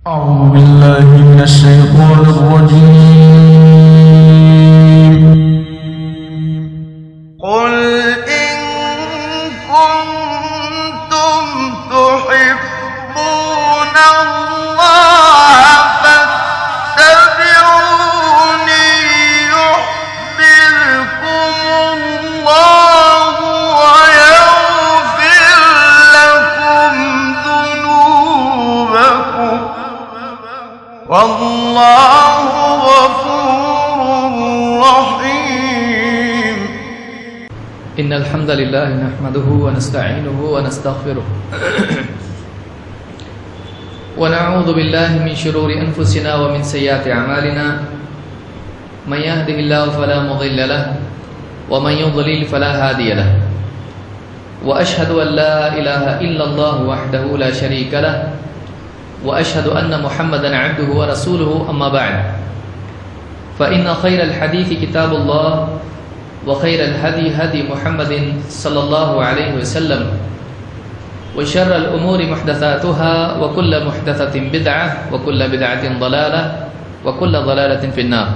أعوذ بالله من الشيطان الرجيم. قل إن كنتم تحبون الله فاتبعوني يحببكم الله ويغفر لكم ذنوبكم والله غفور رحيم. إن الحمد لله نحمده ونستعينه ونستغفره ونعوذ بالله من شرور أنفسنا ومن سيئات أعمالنا. من يهده الله فلا مضل له ومن يضلل فلا هادي له. وأشهد أن لا إله إلا الله وحده لا شريك له وأشهد أن محمدا عبده ورسوله. أما بعد فإن خير الحديث كتاب الله وخير الهدي هدي محمد صلى الله عليه وسلم وشر الأمور محدثاتها وكل محدثة بدعة وكل بدعة ضلالة وكل ضلالة في النار.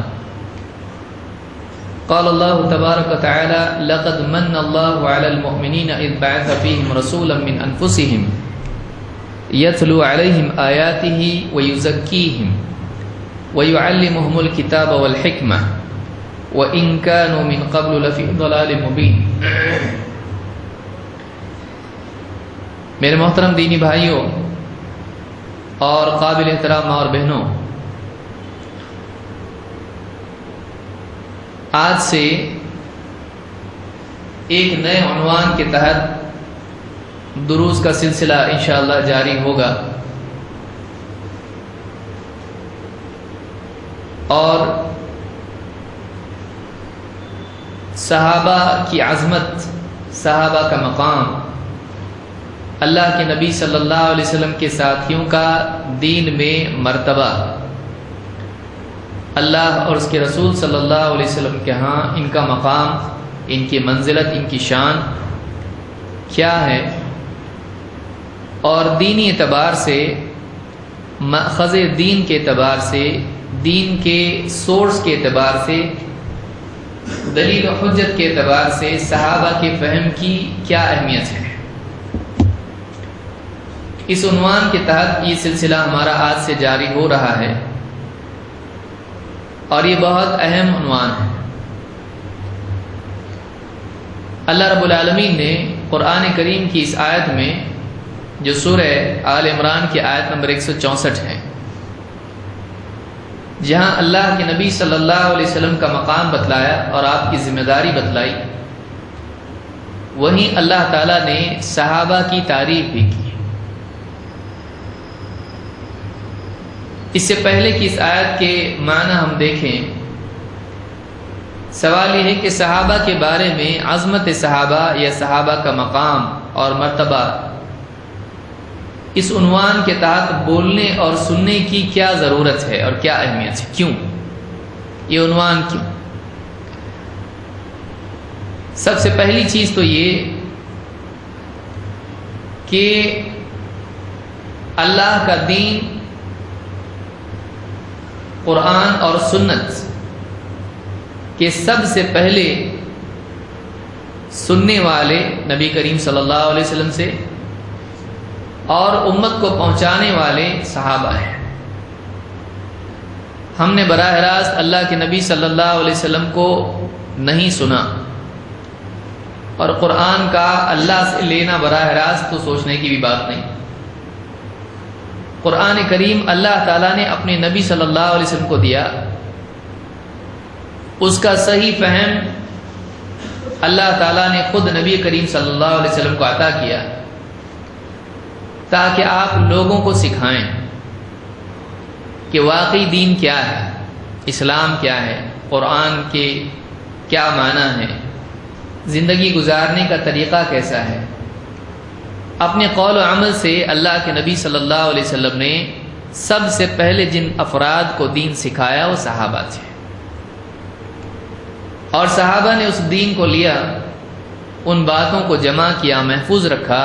قال الله تبارك وتعالى لقد من الله على المؤمنين إذ بعث فيهم رسولا من أنفسهم يتلو عليهم آياته ويزكيهم ويعلمهم الكتاب والحكمة وَإِن كَانُوا مِن قَبْلُ لَفِي ضَلَالٍ مُبِينٍ. میرے محترم دینی بھائیوں اور قابل احترام ماں اور بہنوں، آج سے ایک نئے عنوان کے تحت دروس کا سلسلہ انشاءاللہ جاری ہوگا، اور صحابہ کی عظمت، صحابہ کا مقام، اللہ کے نبی صلی اللہ علیہ وسلم کے ساتھیوں کا دین میں مرتبہ، اللہ اور اس کے رسول صلی اللہ علیہ وسلم کے ہاں ان کا مقام، ان کی منزلت، ان کی شان کیا ہے، اور دینی اعتبار سے، مأخذ دین کے اعتبار سے، دین کے سورس کے اعتبار سے، دلیل و حجت کے اعتبار سے صحابہ کے فہم کی کیا اہمیت ہے۔ اس عنوان کے تحت یہ سلسلہ ہمارا آج سے جاری ہو رہا ہے، اور یہ بہت اہم عنوان ہے۔ اللہ رب العالمین نے قرآن کریم کی اس آیت میں، جو سورہ آل عمران کی آیت نمبر 164 ہے، جہاں اللہ کے نبی صلی اللہ علیہ وسلم کا مقام بتلایا اور آپ کی ذمہ داری بتلائی، وہیں اللہ تعالیٰ نے صحابہ کی تعریف بھی کی۔ اس سے پہلے کہ اس آیت کے معنی ہم دیکھیں، سوال یہ ہے کہ صحابہ کے بارے میں عظمت صحابہ یا صحابہ کا مقام اور مرتبہ، اس عنوان کے تحت بولنے اور سننے کی کیا ضرورت ہے اور کیا اہمیت ہے، کیوں یہ عنوان، کیوں؟ سب سے پہلی چیز تو یہ کہ اللہ کا دین، قرآن اور سنت کے سب سے پہلے سننے والے نبی کریم صلی اللہ علیہ وسلم سے اور امت کو پہنچانے والے صحابہ ہیں۔ ہم نے براہ راست اللہ کے نبی صلی اللہ علیہ وسلم کو نہیں سنا، اور قرآن کا اللہ سے لینا براہ راست تو سوچنے کی بھی بات نہیں۔ قرآن کریم اللہ تعالیٰ نے اپنے نبی صلی اللہ علیہ وسلم کو دیا، اس کا صحیح فہم اللہ تعالیٰ نے خود نبی کریم صلی اللہ علیہ وسلم کو عطا کیا، تاکہ آپ لوگوں کو سکھائیں کہ واقعی دین کیا ہے، اسلام کیا ہے، قرآن کے کیا معنی ہے، زندگی گزارنے کا طریقہ کیسا ہے۔ اپنے قول و عمل سے اللہ کے نبی صلی اللہ علیہ وسلم نے سب سے پہلے جن افراد کو دین سکھایا وہ صحابہ تھے، اور صحابہ نے اس دین کو لیا، ان باتوں کو جمع کیا، محفوظ رکھا،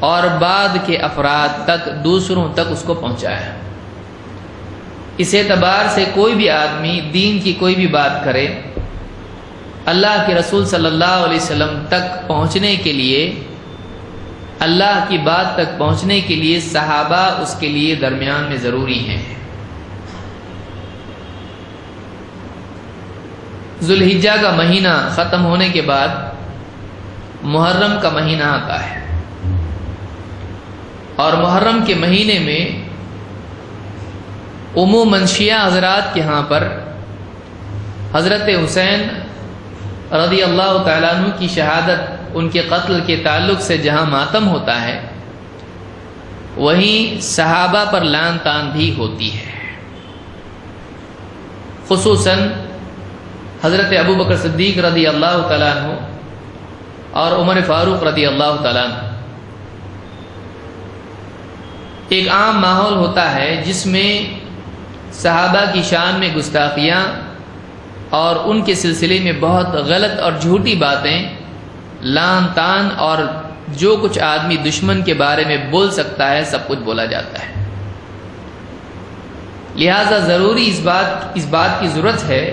اور بعد کے افراد تک، دوسروں تک اس کو پہنچایا۔ اس اعتبار سے کوئی بھی آدمی دین کی کوئی بھی بات کرے، اللہ کے رسول صلی اللہ علیہ وسلم تک پہنچنے کے لیے، اللہ کی بات تک پہنچنے کے لیے صحابہ اس کے لیے درمیان میں ضروری ہیں۔ ذوالحجہ کا مہینہ ختم ہونے کے بعد محرم کا مہینہ آتا ہے، اور محرم کے مہینے میں عموماً شیعہ حضرات کے ہاں پر حضرت حسین رضی اللہ تعالیٰ عنہ کی شہادت، ان کے قتل کے تعلق سے جہاں ماتم ہوتا ہے، وہیں صحابہ پر لعن طعن بھی ہوتی ہے۔ خصوصاً حضرت ابو بکر صدیق رضی اللہ تعالیٰ عنہ اور عمر فاروق رضی اللہ تعالیٰ عنہ۔ ایک عام ماحول ہوتا ہے جس میں صحابہ کی شان میں گستاخیاں اور ان کے سلسلے میں بہت غلط اور جھوٹی باتیں، لعن طعن اور جو کچھ آدمی دشمن کے بارے میں بول سکتا ہے سب کچھ بولا جاتا ہے۔ لہذا ضروری اس بات کی ضرورت ہے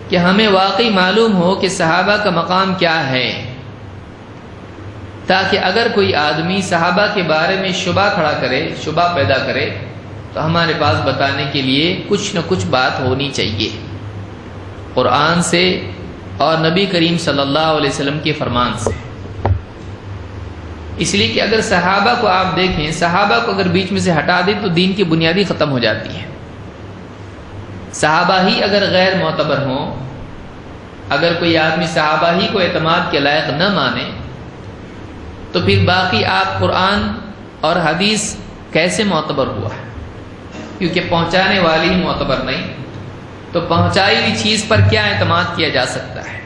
کہ ہمیں واقعی معلوم ہو کہ صحابہ کا مقام کیا ہے، تاکہ اگر کوئی آدمی صحابہ کے بارے میں شبہ کھڑا کرے، شبہ پیدا کرے، تو ہمارے پاس بتانے کے لیے کچھ نہ کچھ بات ہونی چاہیے، قرآن سے اور نبی کریم صلی اللہ علیہ وسلم کے فرمان سے۔ اس لیے کہ اگر صحابہ کو آپ دیکھیں، صحابہ کو اگر بیچ میں سے ہٹا دیں تو دین کی بنیادی ختم ہو جاتی ہے۔ صحابہ ہی اگر غیر معتبر ہوں، اگر کوئی آدمی صحابہ ہی کو اعتماد کے لائق نہ مانے، تو پھر باقی آپ قرآن اور حدیث کیسے معتبر ہوا ہے؟ کیونکہ پہنچانے والی ہی معتبر نہیں، تو پہنچائی ہوئی چیز پر کیا اعتماد کیا جا سکتا ہے؟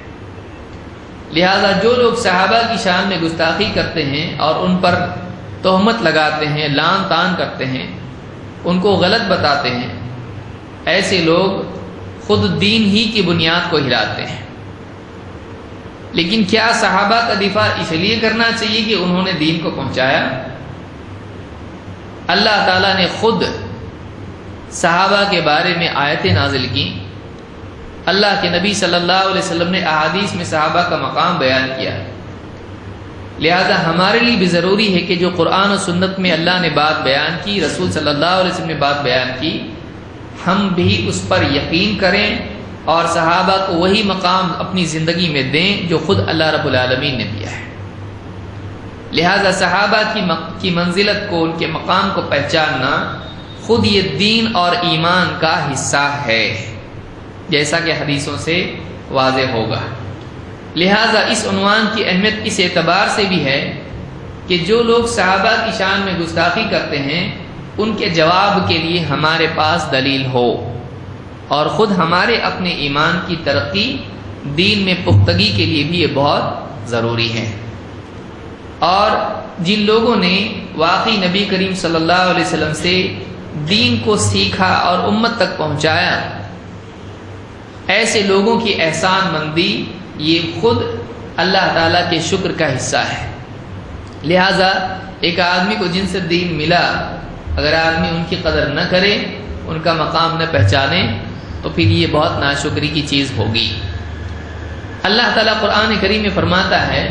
لہذا جو لوگ صحابہ کی شان میں گستاخی کرتے ہیں اور ان پر تہمت لگاتے ہیں، لعن طعن کرتے ہیں، ان کو غلط بتاتے ہیں، ایسے لوگ خود دین ہی کی بنیاد کو ہلاتے ہیں۔ لیکن کیا صحابہ کا دفاع اس لیے کرنا چاہیے کہ انہوں نے دین کو پہنچایا؟ اللہ تعالیٰ نے خود صحابہ کے بارے میں آیتیں نازل کی، اللہ کے نبی صلی اللہ علیہ وسلم نے احادیث میں صحابہ کا مقام بیان کیا۔ لہذا ہمارے لیے بھی ضروری ہے کہ جو قرآن و سنت میں اللہ نے بات بیان کی، رسول صلی اللہ علیہ وسلم نے بات بیان کی، ہم بھی اس پر یقین کریں اور صحابہ کو وہی مقام اپنی زندگی میں دیں جو خود اللہ رب العالمین نے دیا ہے۔ لہذا صحابہ کی منزلت کو، ان کے مقام کو پہچاننا خود یہ دین اور ایمان کا حصہ ہے، جیسا کہ حدیثوں سے واضح ہوگا۔ لہذا اس عنوان کی اہمیت اس اعتبار سے بھی ہے کہ جو لوگ صحابہ کی شان میں گستاخی کرتے ہیں، ان کے جواب کے لیے ہمارے پاس دلیل ہو، اور خود ہمارے اپنے ایمان کی ترقی، دین میں پختگی کے لیے بھی یہ بہت ضروری ہے۔ اور جن لوگوں نے واقعی نبی کریم صلی اللہ علیہ وسلم سے دین کو سیکھا اور امت تک پہنچایا، ایسے لوگوں کی احسان مندی یہ خود اللہ تعالیٰ کے شکر کا حصہ ہے۔ لہذا ایک آدمی کو جن سے دین ملا، اگر آدمی ان کی قدر نہ کرے، ان کا مقام نہ پہچانے، تو پھر یہ بہت ناشکری کی چیز ہوگی۔ اللہ تعالیٰ قرآن کریم میں فرماتا ہے،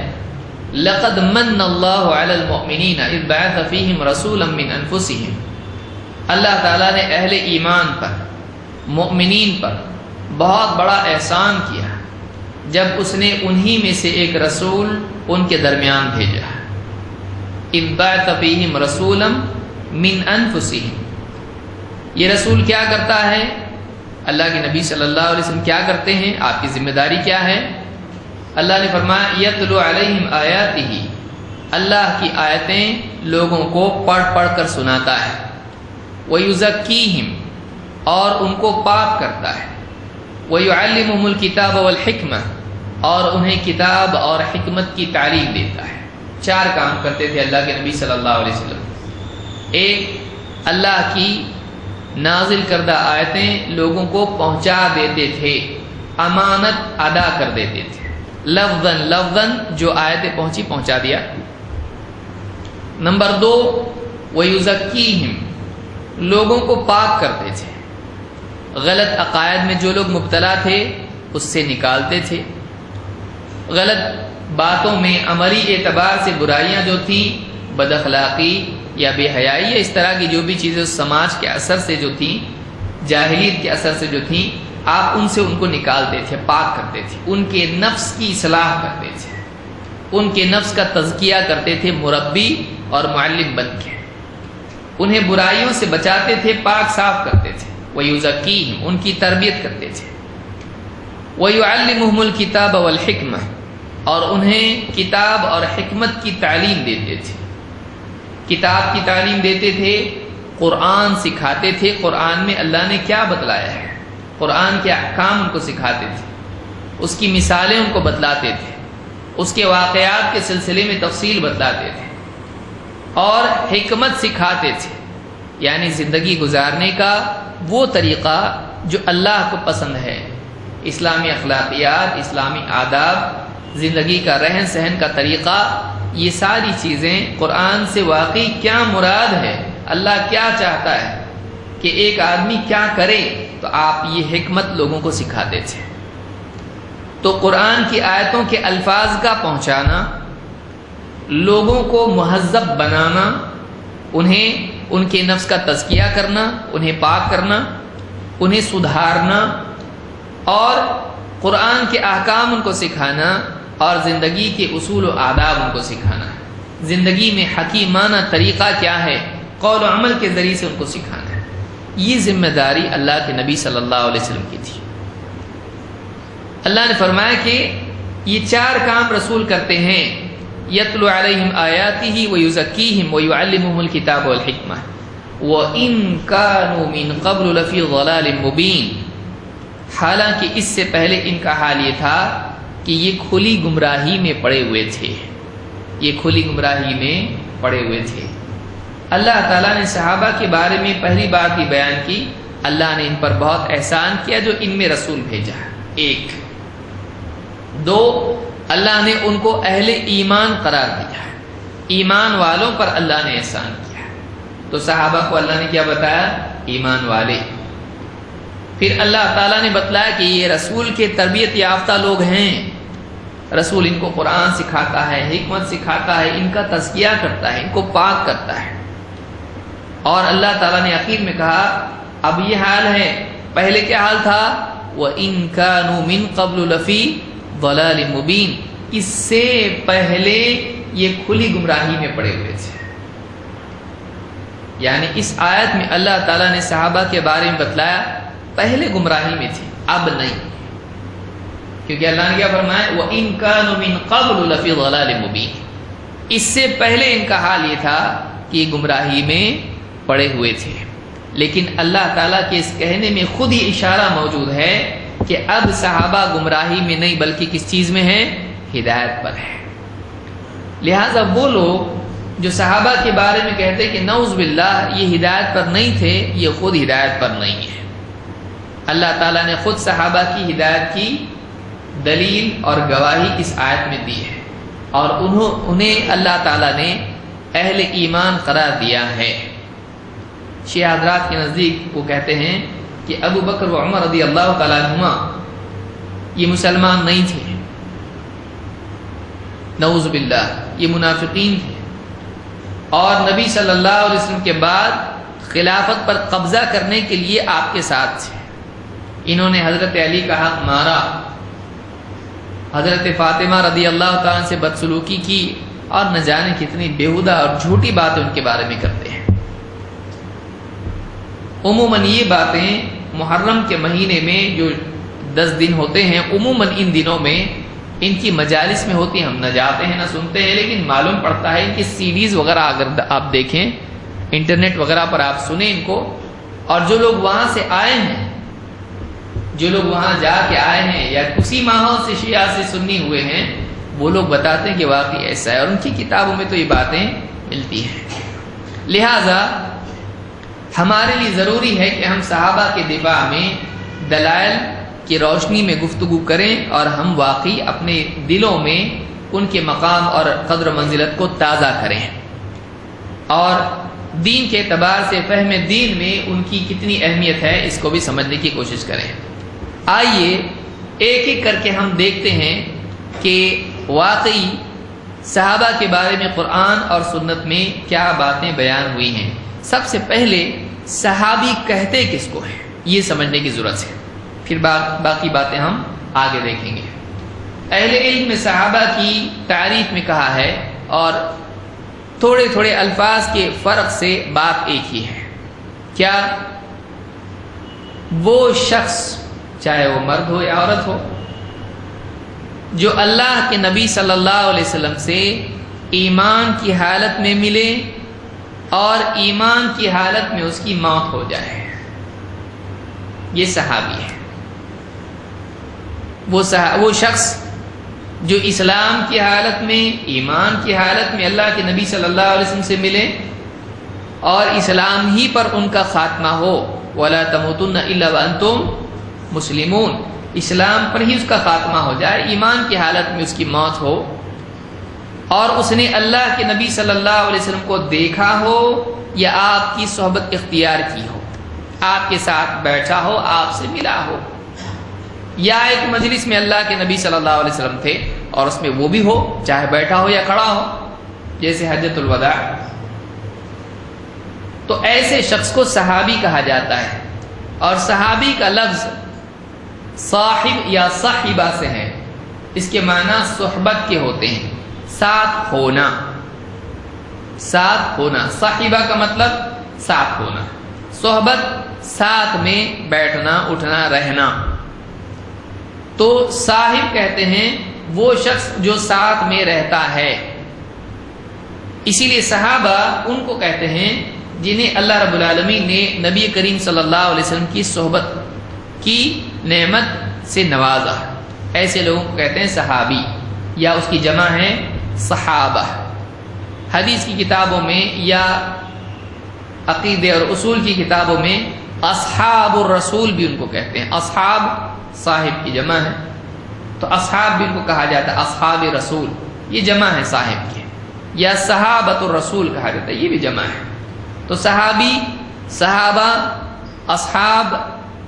لَقَدْ مَنَّ اللَّهُ عَلَى الْمُؤْمِنِينَ إِذْ بَعَثَ فِيهِمْ رَسُولًا مِّنْ أَنفُسِهِمْ۔ اللہ تعالیٰ نے اہل ایمان پر، مؤمنین پر بہت بڑا احسان کیا جب اس نے انہی میں سے ایک رسول ان کے درمیان بھیجا۔ إِذْ بَعَثَ فِيهِمْ رَسُولًا مِّنْ أَنفُسِهِمْ۔ یہ رسول کیا کرتا ہے؟ اللہ کے نبی صلی اللہ علیہ وسلم کیا کرتے ہیں؟ آپ کی ذمہ داری کیا ہے؟ اللہ نے فرمایا، یتلو علیہم آیاتہ، اللہ کی آیتیں لوگوں کو پڑھ پڑھ کر سناتا ہے، ویزکیہم، اور ان کو پاک کرتا ہے، ویعلمہم الکتاب والحکمہ، اور انہیں کتاب اور حکمت کی تعلیم دیتا ہے۔ 4 کام کرتے تھے اللہ کے نبی صلی اللہ علیہ وسلم۔ ایک، اللہ کی نازل کردہ آیتیں لوگوں کو پہنچا دیتے تھے، امانت ادا کر دیتے تھے، لفظاً جو آیتیں پہنچی پہنچا دیا۔ نمبر 2، وَيُزَكِّيهِمْ، لوگوں کو پاک کرتے تھے، غلط عقائد میں جو لوگ مبتلا تھے اس سے نکالتے تھے، غلط باتوں میں عملی اعتبار سے برائیاں جو تھیں، بد اخلاقی یا بے حیائی یا اس طرح کی جو بھی چیزیں سماج کے اثر سے جو تھیں، جاہلیت کے اثر سے جو تھیں، آپ ان سے ان کو نکالتے تھے، پاک کرتے تھے، ان کے نفس کی اصلاح کرتے تھے، ان کے نفس کا تزکیہ کرتے تھے مربی اور معلم بن کے، انہیں برائیوں سے بچاتے تھے، پاک صاف کرتے تھے، وَيُزَكِّيهِمْ ان کی تربیت کرتے تھے، وَيُعَلِّمُهُمُ الْكِتَابَ وَالْحِكْمَةَ اور انہیں کتاب اور حکمت کی تعلیم دیتے تھے، کتاب کی تعلیم دیتے تھے، قرآن سکھاتے تھے، قرآن میں اللہ نے کیا بتلایا ہے، قرآن کے احکام ان کو سکھاتے تھے، اس کی مثالیں ان کو بتلاتے تھے، اس کے واقعات کے سلسلے میں تفصیل بتلاتے تھے، اور حکمت سکھاتے تھے، یعنی زندگی گزارنے کا وہ طریقہ جو اللہ کو پسند ہے، اسلامی اخلاقیات، اسلامی آداب، زندگی کا رہن سہن کا طریقہ، یہ ساری چیزیں قرآن سے واقعی کیا مراد ہے، اللہ کیا چاہتا ہے کہ ایک آدمی کیا کرے، تو آپ یہ حکمت لوگوں کو سکھاتے تھے۔ تو قرآن کی آیتوں کے الفاظ کا پہنچانا، لوگوں کو مہذب بنانا، انہیں ان کے نفس کا تزکیہ کرنا، انہیں پاک کرنا، انہیں سدھارنا، اور قرآن کے احکام ان کو سکھانا، اور زندگی کے اصول و آداب ان کو سکھانا، زندگی میں حکیمانہ طریقہ کیا ہے، قول و عمل کے ذریعے سے ان کو سکھانا ہے، یہ ذمہ داری اللہ کے نبی صلی اللہ علیہ وسلم کی تھی۔ اللہ نے فرمایا کہ یہ 4 کام رسول کرتے ہیں، یتلو علیہم آیاتہ ویزکیہم ویعلمہم الکتاب والحکمہ وَإِن كَانُوا مِن قَبْلُ لَفِي ضَلَالٍ مُبِينٍ، حالانکہ اس سے پہلے ان کا حال یہ تھا کہ یہ کھلی گمراہی میں پڑے ہوئے تھے، یہ کھلی گمراہی میں پڑے ہوئے تھے۔ اللہ تعالیٰ نے صحابہ کے بارے میں پہلی بات یہ بیان کی، اللہ نے ان پر بہت احسان کیا جو ان میں رسول بھیجا، 1 2 اللہ نے ان کو اہل ایمان قرار دیا، ایمان والوں پر اللہ نے احسان کیا، تو صحابہ کو اللہ نے کیا بتایا، ایمان والے۔ پھر اللہ تعالیٰ نے بتلایا کہ یہ رسول کے تربیت یافتہ لوگ ہیں، رسول ان کو قرآن سکھاتا ہے، حکمت سکھاتا ہے، ان کا تزکیہ کرتا ہے، ان کو پاک کرتا ہے۔ اور اللہ تعالیٰ نے آخر میں کہا اب یہ حال ہے، پہلے کیا حال تھا، وَإِن كَانُوا مِن قَبْلُ لَفِي ضَلَالٍ مُبِينٍ، اس سے پہلے یہ کھلی گمراہی میں پڑے ہوئے تھے۔ یعنی اس آیت میں اللہ تعالیٰ نے صحابہ کے بارے میں بتلایا پہلے گمراہی میں تھے، اب نہیں، کیونکہ اللہ نے کیا فرمایا، وَإِن كَانُوا مِن قَبْلُ لَفِي ضَلَالٍ مُبِينٍ، اس سے پہلے ان کا حال یہ تھا کہ یہ گمراہی میں پڑے ہوئے تھے۔ لیکن اللہ تعالیٰ کے اس کہنے میں خود ہی اشارہ موجود ہے کہ اب صحابہ گمراہی میں نہیں بلکہ کس چیز میں ہیں، ہدایت پر ہے۔ لہٰذا وہ لوگ جو صحابہ کے بارے میں کہتے ہیں کہ نعوذ باللہ یہ ہدایت پر نہیں تھے، یہ خود ہدایت پر نہیں ہے۔ اللہ تعالیٰ نے خود صحابہ کی ہدایت کی دلیل اور گواہی اس آیت میں دی ہے، اور انہیں اللہ تعالیٰ نے اہل ایمان قرار دیا ہے۔ شیعہ حضرات کے نزدیک وہ کہتے ہیں کہ ابو بکر و عمر رضی اللہ تعالیٰ عنہما یہ مسلمان نہیں تھے، نعوذ باللہ یہ منافقین تھے، اور نبی صلی اللہ علیہ وسلم کے بعد خلافت پر قبضہ کرنے کے لیے آپ کے ساتھ تھے۔ انہوں نے حضرت علی کا حق مارا، حضرت فاطمہ رضی اللہ تعالیٰ سے بدسلوکی کی، اور نہ جانے کتنی بیہودہ اور جھوٹی باتیں ان کے بارے میں کرتے ہیں۔ عموماً یہ باتیں محرم کے مہینے میں جو 10 دن ہوتے ہیں، عموماً ان دنوں میں ان کی مجالس میں ہوتی ہیں، ہم نہ جاتے ہیں نہ سنتے ہیں، لیکن معلوم پڑتا ہے ان کی CDs وغیرہ اگر آپ دیکھیں، انٹرنیٹ وغیرہ پر آپ سنیں ان کو، اور جو لوگ وہاں سے آئے ہیں، جو لوگ وہاں جا کے آئے ہیں یا اسی ماحول سے شیعہ سے سنی ہوئے ہیں، وہ لوگ بتاتے ہیں کہ واقعی ایسا ہے، اور ان کی کتابوں میں تو یہ باتیں ملتی ہیں۔ لہٰذا ہمارے لیے ضروری ہے کہ ہم صحابہ کے دفاع میں دلائل کی روشنی میں گفتگو کریں، اور ہم واقعی اپنے دلوں میں ان کے مقام اور قدر و منزلت کو تازہ کریں، اور دین کے اعتبار سے فہم دین میں ان کی کتنی اہمیت ہے اس کو بھی سمجھنے کی کوشش کریں۔ آئیے ایک ایک کر کے ہم دیکھتے ہیں کہ واقعی صحابہ کے بارے میں قرآن اور سنت میں کیا باتیں بیان ہوئی ہیں۔ سب سے پہلے صحابی کہتے کس کو ہیں یہ سمجھنے کی ضرورت ہے، پھر باقی باتیں ہم آگے دیکھیں گے۔ اہل علم میں صحابہ کی تعریف میں کہا ہے، اور تھوڑے تھوڑے الفاظ کے فرق سے بات ایک ہی ہے۔ کیا؟ وہ شخص چاہے وہ مرد ہو یا عورت ہو جو اللہ کے نبی صلی اللہ علیہ وسلم سے ایمان کی حالت میں ملے اور ایمان کی حالت میں اس کی موت ہو جائے، یہ صحابی ہے۔ وہ شخص جو اسلام کی حالت میں، ایمان کی حالت میں اللہ کے نبی صلی اللہ علیہ وسلم سے ملے اور اسلام ہی پر ان کا خاتمہ ہو، وَلَا تَمُوتُنَّ إِلَّا وَأَنْتُمْ مُسْلِمُونَ، اسلام پر ہی اس کا خاتمہ ہو جائے، ایمان کی حالت میں اس کی موت ہو، اور اس نے اللہ کے نبی صلی اللہ علیہ وسلم کو دیکھا ہو یا آپ کی صحبت اختیار کی ہو، آپ کے ساتھ بیٹھا ہو، آپ سے ملا ہو، یا ایک مجلس میں اللہ کے نبی صلی اللہ علیہ وسلم تھے اور اس میں وہ بھی ہو، چاہے بیٹھا ہو یا کھڑا ہو، جیسے حجۃ الوداع۔ تو ایسے شخص کو صحابی کہا جاتا ہے، اور صحابی کا لفظ صاحب یا صاحبہ سے ہے، اس کے معنی صحبت کے ہوتے ہیں، ساتھ ہونا، ساتھ ہونا۔ صاحبہ کا مطلب ساتھ ہونا، صحبت ساتھ میں بیٹھنا، اٹھنا، رہنا۔ تو صاحب کہتے ہیں وہ شخص جو ساتھ میں رہتا ہے، اسی لیے صحابہ ان کو کہتے ہیں جنہیں اللہ رب العالمین نے نبی کریم صلی اللہ علیہ وسلم کی صحبت کی نعمت سے نوازا، ایسے لوگوں کو کہتے ہیں صحابی، یا اس کی جمع ہے صحابہ۔ حدیث کی کتابوں میں یا عقیدے اور اصول کی کتابوں میں اصحاب الرسول بھی ان کو کہتے ہیں، اصحاب صاحب کی جمع ہے، تو اصحاب بھی ان کو کہا جاتا ہے، اصحاب رسول یہ جمع ہے صاحب کی، یا صحابۃ الرسول کہا جاتا ہے، یہ بھی جمع ہے۔ تو صحابی، صحابہ، اصحاب،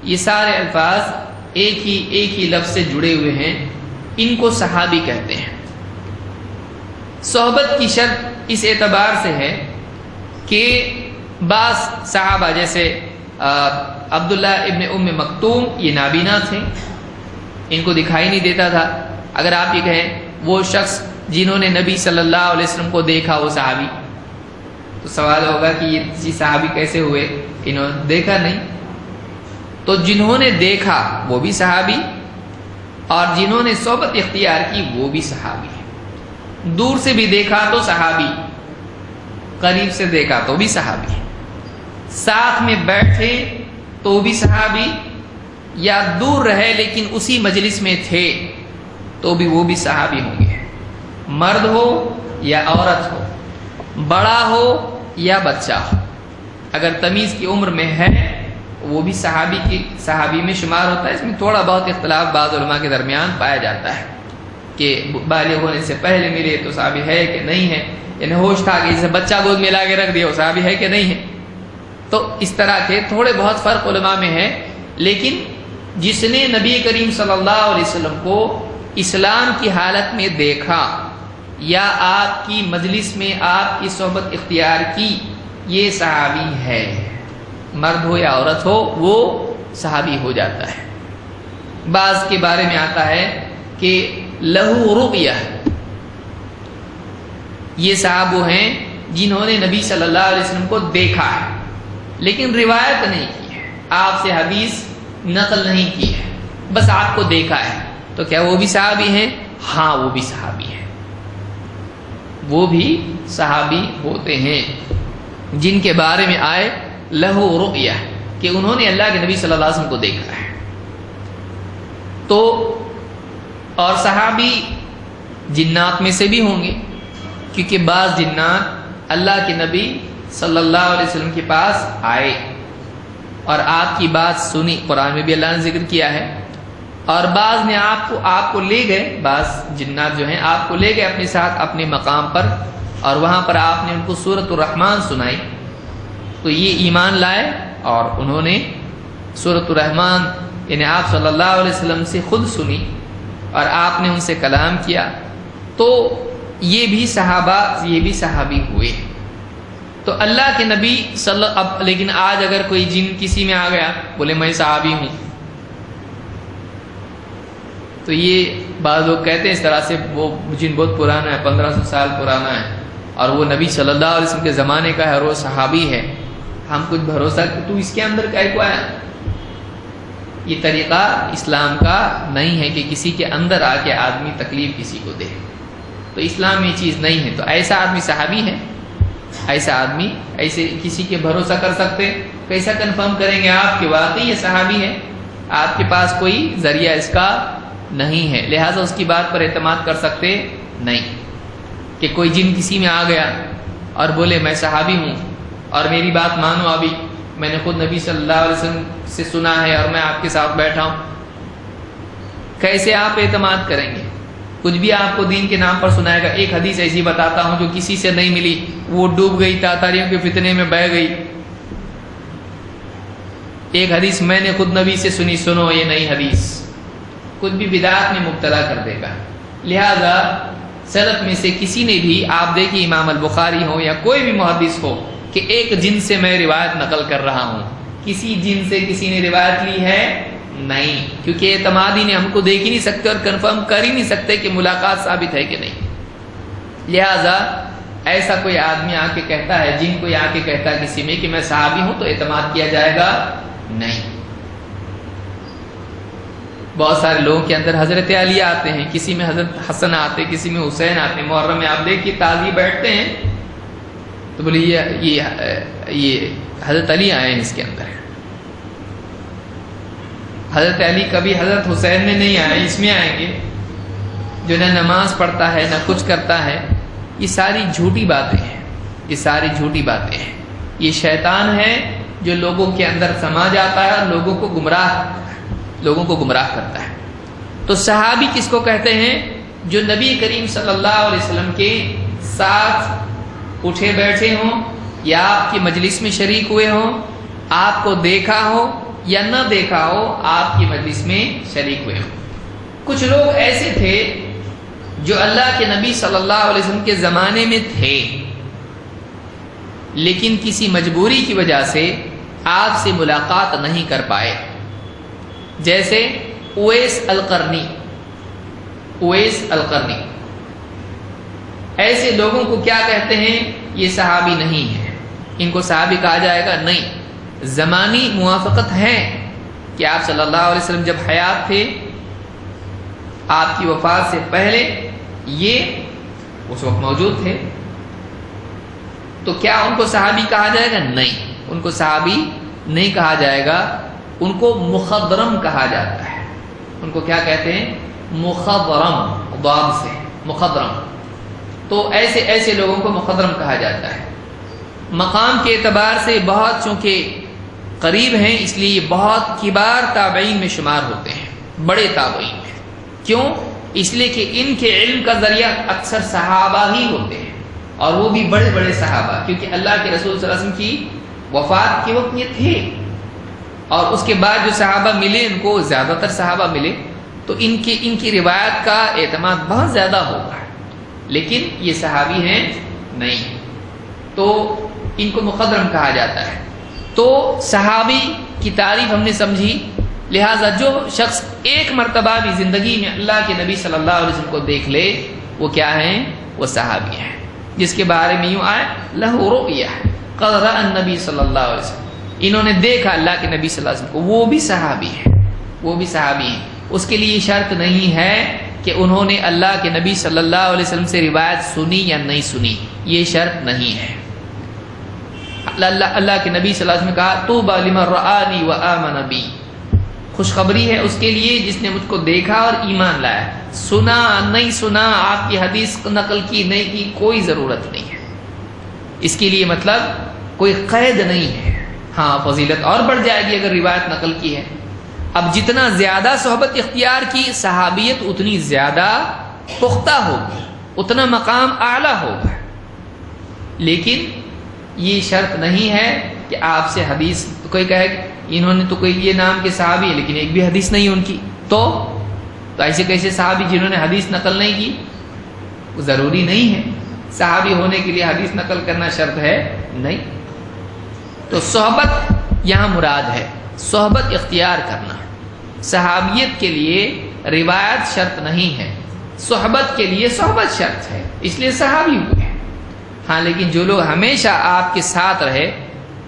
یہ سارے الفاظ ایک ہی لفظ سے جڑے ہوئے ہیں، ان کو صحابی کہتے ہیں۔ صحبت کی شرط اس اعتبار سے ہے کہ بعض صحابہ جیسے عبداللہ ابن ام مکتوم یہ نابینا تھے، ان کو دکھائی نہیں دیتا تھا۔ اگر آپ یہ کہیں وہ شخص جنہوں نے نبی صلی اللہ علیہ وسلم کو دیکھا وہ صحابی، تو سوال ہوگا کہ یہ صحابی کیسے ہوئے، انہوں نے دیکھا نہیں۔ تو جنہوں نے دیکھا وہ بھی صحابی، اور جنہوں نے صحبت اختیار کی وہ بھی صحابی۔ دور سے بھی دیکھا تو صحابی، قریب سے دیکھا تو بھی صحابی، ساتھ میں بیٹھے تو بھی صحابی، یا دور رہے لیکن اسی مجلس میں تھے تو بھی وہ بھی صحابی ہوں گے، مرد ہو یا عورت ہو، بڑا ہو یا بچہ ہو، اگر تمیز کی عمر میں ہے وہ بھی صحابی میں شمار ہوتا ہے۔ اس میں تھوڑا بہت اختلاف بعض علماء کے درمیان پایا جاتا ہے کہ بالغ ہونے سے پہلے ملے تو صحابی ہے کہ نہیں ہے، یعنی ہوش تھا کہ جسے بچہ گود میں لا کے رکھ دیا وہ صحابی ہے کہ نہیں ہے۔ تو اس طرح کے تھوڑے بہت فرق علماء میں ہے، لیکن جس نے نبی کریم صلی اللہ علیہ وسلم کو اسلام کی حالت میں دیکھا یا آپ کی مجلس میں آپ کی صحبت اختیار کی، یہ صحابی ہے، مرد ہو یا عورت ہو وہ صحابی ہو جاتا ہے۔ بعض کے بارے میں آتا ہے کہ لہو رؤیہ، یہ صحابہ وہ ہیں جنہوں نے نبی صلی اللہ علیہ وسلم کو دیکھا ہے لیکن روایت نہیں کی ہے، آپ سے حدیث نقل نہیں کی ہے، بس آپ کو دیکھا ہے، تو کیا وہ بھی صحابی ہیں؟ ہاں وہ بھی صحابی ہیں، وہ بھی صحابی ہوتے ہیں جن کے بارے میں آئے لہو رؤیہ کہ انہوں نے اللہ کے نبی صلی اللہ علیہ وسلم کو دیکھا ہے۔ تو اور صحابی جنات میں سے بھی ہوں گے، کیونکہ بعض جنات اللہ کے نبی صلی اللہ علیہ وسلم کے پاس آئے اور آپ کی بات سنی، قرآن میں بھی اللہ نے ذکر کیا ہے، اور بعض نے آپ کو لے گئے، بعض جنات جو ہیں آپ کو لے گئے اپنے ساتھ اپنے مقام پر، اور وہاں پر آپ نے ان کو سورۃ الرحمن سنائی، تو یہ ایمان لائے اور انہوں نے سورۃ الرحمن یعنی آپ صلی اللہ علیہ وسلم سے خود سنی اور آپ نے ان سے کلام کیا، تو یہ بھی صحابی ہوئے۔ تو اللہ کے نبی لیکن آج اگر کوئی جن کسی میں آ گیا بولے میں صحابی ہوں، تو یہ بعض لوگ کہتے ہیں اس طرح سے وہ جن بہت پرانا ہے، 1500 سال پرانا ہے اور وہ نبی صلی اللہ علیہ وسلم کے زمانے کا ہے اور وہ صحابی ہے، ہم کچھ بھروسہ تو اس کے اندر کیا کو آیا؟ یہ طریقہ اسلام کا نہیں ہے کہ کسی کے اندر آ کے آدمی تکلیف کسی کو دے، تو اسلام میں یہ چیز نہیں ہے۔ تو ایسا آدمی صحابی ہے؟ ایسا آدمی ایسے کسی کے بھروسہ کر سکتے؟ کیسا کنفرم کریں گے آپ کہ واقعی یہ صحابی ہے؟ آپ کے پاس کوئی ذریعہ اس کا نہیں ہے، لہٰذا اس کی بات پر اعتماد کر سکتے نہیں کہ کوئی جن کسی میں آ گیا اور بولے میں صحابی ہوں اور میری بات مانو، ابھی میں نے خود نبی صلی اللہ علیہ وسلم سے سنا ہے اور میں آپ کے ساتھ بیٹھا ہوں۔ کیسے آپ اعتماد کریں گے؟ کچھ بھی آپ کو دین کے نام پر سنائے گا۔ ایک حدیث ایسی بتاتا ہوں جو کسی سے نہیں ملی، وہ ڈوب گئی، تاتاریوں کے فتنے میں بہہ گئی۔ ایک حدیث میں نے خود نبی سے سنی، سنو یہ نئی حدیث، کچھ بھی بدعت میں مبتلا کر دے گا۔ لہذا سلف میں سے کسی نے بھی، آپ دیکھیے امام البخاری ہو یا کوئی بھی محدث ہو، کہ ایک جن سے میں روایت نقل کر رہا ہوں، کسی جن سے کسی نے روایت لی ہے نہیں، کیونکہ اعتماد ہی نہیں، ہم کو دیکھ ہی نہیں سکتے اور کنفرم کر ہی نہیں سکتے کہ ملاقات ثابت ہے کہ نہیں۔ لہذا ایسا کوئی آدمی آ کے کہتا ہے، جن کوئی آ کے کہتا ہے کسی میں کہ میں صحابی ہوں، تو اعتماد کیا جائے گا نہیں۔ بہت سارے لوگوں کے اندر حضرت علی آتے ہیں، کسی میں حضرت حسن آتے، کسی میں حسین آتے ہیں۔ محرم میں آپ دیکھیے تازی بیٹھتے ہیں تو بولے یہ حضرت علی آئے ہیں اس کے اندر، حضرت علی کبھی حضرت حسین میں نہیں آئے، اس میں آئیں گے، جو نہ نماز پڑھتا ہے نہ کچھ کرتا ہے۔ یہ ساری جھوٹی باتیں ہیں، یہ ساری جھوٹی باتیں ہیں۔ یہ شیطان ہے جو لوگوں کے اندر سما جاتا ہے اور لوگوں کو گمراہ کرتا ہے۔ تو صحابی کس کو کہتے ہیں؟ جو نبی کریم صلی اللہ علیہ وسلم کے ساتھ اٹھے بیٹھے ہوں یا آپ کی مجلس میں شریک ہوئے ہوں، آپ کو دیکھا ہو یا نہ دیکھا ہو، آپ کی مجلس میں شریک ہوئے ہوں۔ کچھ لوگ ایسے تھے جو اللہ کے نبی صلی اللہ علیہ وسلم کے زمانے میں تھے، لیکن کسی مجبوری کی وجہ سے آپ سے ملاقات نہیں کر پائے، جیسے اویس القرنی۔ ایسے لوگوں کو کیا کہتے ہیں؟ یہ صحابی نہیں ہے، ان کو صحابی کہا جائے گا نہیں۔ زمانی موافقت ہے کہ آپ صلی اللہ علیہ وسلم جب حیات تھے، آپ کی وفات سے پہلے یہ اس وقت موجود تھے، تو کیا ان کو صحابی کہا جائے گا؟ نہیں، ان کو صحابی نہیں کہا جائے گا، ان کو مخضرم کہا جاتا ہے۔ ان کو کیا کہتے ہیں؟ مخضرم، ضاد سے مخضرم۔ تو ایسے لوگوں کو مخضرم کہا جاتا ہے۔ مقام کے اعتبار سے بہت چونکہ قریب ہیں، اس لیے یہ بہت کبار تابعین میں شمار ہوتے ہیں، بڑے تابعین میں۔ کیوں؟ اس لیے کہ ان کے علم کا ذریعہ اکثر صحابہ ہی ہوتے ہیں، اور وہ بھی بڑے بڑے صحابہ، کیونکہ اللہ کے رسول صلی اللہ علیہ وسلم کی وفات کے وقت یہ تھے، اور اس کے بعد جو صحابہ ملے ان کو زیادہ تر صحابہ ملے، تو ان کی روایت کا اعتماد بہت زیادہ ہوگا، لیکن یہ صحابی ہیں نہیں، تو ان کو مخضرم کہا جاتا ہے۔ تو صحابی کی تعریف ہم نے سمجھی، لہٰذا جو شخص ایک مرتبہ بھی زندگی میں اللہ کے نبی صلی اللہ علیہ وسلم کو دیکھ لے، وہ کیا ہیں؟ وہ صحابی ہیں، جس کے بارے میں یوں آئے لہو رؤیہ قد رأى النبی صلی اللہ علیہ وسلم، انہوں نے دیکھا اللہ کے نبی صلی اللہ علیہ وسلم کو، وہ بھی صحابی ہیں، وہ بھی صحابی ہیں۔ اس کے لیے شرط نہیں ہے کہ انہوں نے اللہ کے نبی صلی اللہ علیہ وسلم سے روایت سنی یا نہیں سنی، یہ شرط نہیں ہے۔ اللہ کے نبی صلی اللہ علیہ وسلم نے کہا طوبی لمن رآنی وآمن بی، خوشخبری ہے اس کے لیے جس نے مجھ کو دیکھا اور ایمان لایا۔ سنا نہیں سنا، آپ کی حدیث نقل کی نہیں کی، کوئی ضرورت نہیں ہے، اس کے لیے مطلب کوئی قید نہیں ہے۔ ہاں فضیلت اور بڑھ جائے گی اگر روایت نقل کی ہے۔ اب جتنا زیادہ صحبت اختیار کی، صحابیت اتنی زیادہ پختہ ہوگی، اتنا مقام اعلیٰ ہوگا، لیکن یہ شرط نہیں ہے کہ آپ سے حدیث کوئی کہے کہ انہوں نے تو کوئی یہ نام کے صحابی ہے لیکن ایک بھی حدیث نہیں ان کی، تو ایسے کیسے صحابی جنہوں نے حدیث نقل نہیں کی؟ وہ ضروری نہیں ہے، صحابی ہونے کے لیے حدیث نقل کرنا شرط ہے نہیں۔ تو صحبت یہاں مراد ہے، صحبت اختیار کرنا۔ صحابیت کے لیے روایت شرط نہیں ہے، صحبت کے لیے صحبت شرط ہے، اس لیے صحابی ہوئے۔ ہاں لیکن جو لوگ ہمیشہ آپ کے ساتھ رہے،